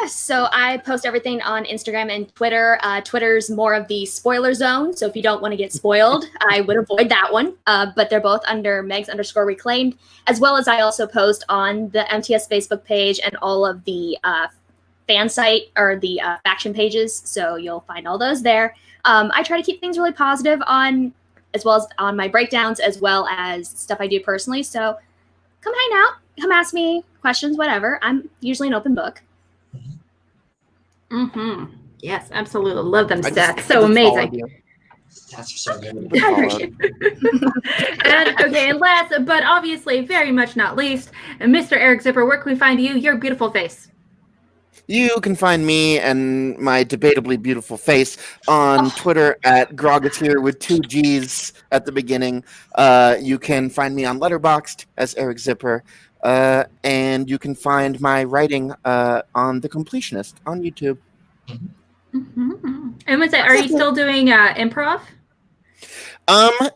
Yes, so I post everything on Instagram and Twitter. Twitter's more of the spoiler zone, so if you don't want to get spoiled, I would avoid that one. But they're both under Megs_reclaimed, as well as I also post on the MTS Facebook page and all of the fan site or the faction pages, so you'll find all those there. I try to keep things really positive on, as well as on my breakdowns, as well as stuff I do personally. So come hang out, come ask me questions, whatever. I'm usually an open book. Mm-hmm. Yes, absolutely. Love them I stats. just So amazing. That's so good. I appreciate it. And okay, and last but obviously very much not least, Mr. Eric Zipper, where can we find you? Your beautiful face. You can find me and my debatably beautiful face on Twitter at Grogateer with 2 G's at the beginning. You can find me on Letterboxd as Eric Zipper. And you can find my writing on The Completionist on YouTube. Mm-hmm. And what's that? Are you still doing improv?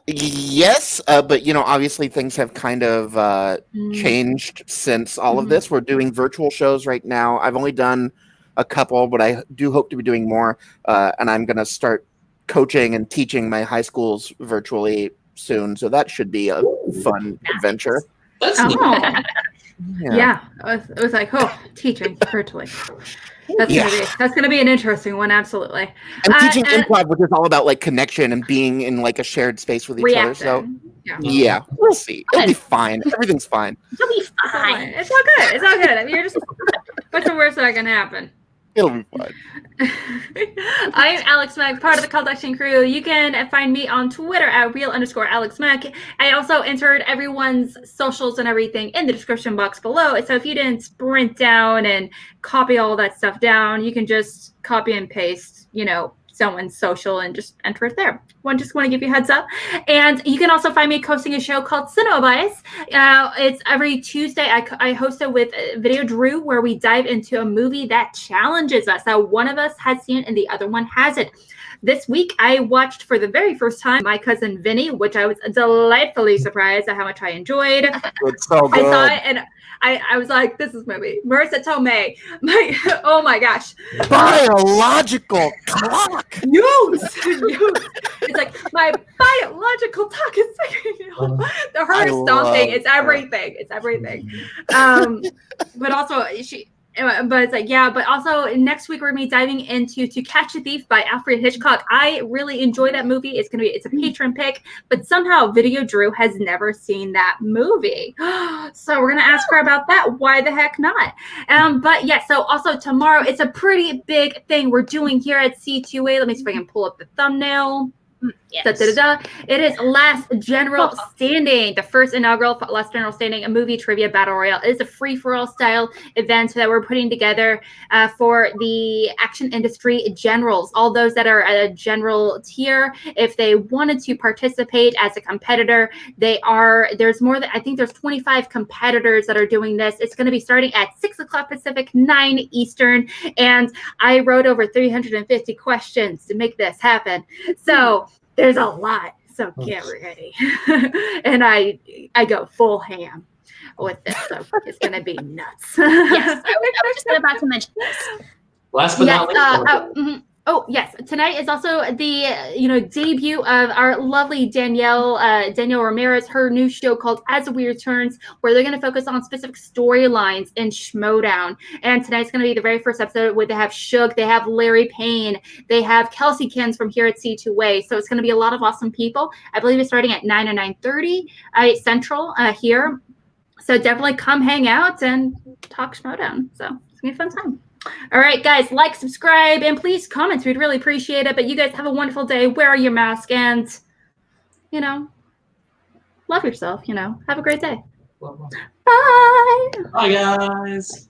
Yes, but obviously things have kind of changed since all of this. We're doing virtual shows right now. I've only done a couple, but I do hope to be doing more. And I'm going to start coaching and teaching my high schools virtually soon. So that should be a fun adventure. That's Yeah. It was like, teaching virtually. That's gonna be an interesting one, absolutely. I'm teaching improv, which is all about like connection and being in like a shared space with each other. So yeah, we'll see. It'll be fine. Everything's fine. It'll be fine. It's all good. It's all good. I mean, you're just what's the worst that can happen? It'll be fine. I'm Alex Mack, part of the Call Action crew. You can find me on Twitter at real_Alex Mack. I also entered everyone's socials and everything in the description box below. So if you didn't sprint down and copy all that stuff down, you can just copy and paste, someone's social and just enter it there. Just want to give you a heads up. And you can also find me hosting a show called Cinema Bias. It's every Tuesday. I host it with Video Drew, where we dive into a movie that challenges us, that one of us has seen and the other one hasn't. This week, I watched for the very first time My Cousin Vinny, which I was delightfully surprised at how much I enjoyed. It's so good. I saw it and I was like, this is movie. Marissa Tomei. Oh my gosh. Biological clock. Use. It's like my biological clock is the her stomping. It's everything. It's everything. But also but it's like, but also next week we're going to be diving into To Catch a Thief by Alfred Hitchcock. I really enjoy that movie. It's a patron pick, but somehow Video Drew has never seen that movie. So we're going to ask her about that. Why the heck not? But yeah, so also tomorrow, it's a pretty big thing we're doing here at C2A. Let me see if I can pull up the thumbnail. Yes. It is Last General Standing, the first inaugural Last General Standing, a movie trivia battle royale. It is a free-for-all style event that we're putting together for the action industry generals, all those that are at a general tier. If they wanted to participate as a competitor, there's more than, I think there's 25 competitors that are doing this. It's going to be starting at 6 o'clock Pacific, 9 Eastern, and I wrote over 350 questions to make this happen. So there's a lot, so get ready. And I go full ham with this, so it's going to be nuts. Yes, I was just about to mention this. Last but not least. Oh, yes. Tonight is also the, debut of our lovely Danielle Ramirez, her new show called As We Returns, where they're going to focus on specific storylines in Schmodown. And tonight's going to be the very first episode where they have Shug, they have Larry Payne, they have Kelsey Kins from here at C2A. So it's going to be a lot of awesome people. I believe it's starting at 9 or 9:30 Central here. So definitely come hang out and talk Schmodown. So it's going to be a fun time. All right, guys, like, subscribe, and please comment. We'd really appreciate it. But you guys have a wonderful day. Wear your mask and, you know, love yourself. You know, have a great day. Bye, Bye. guys.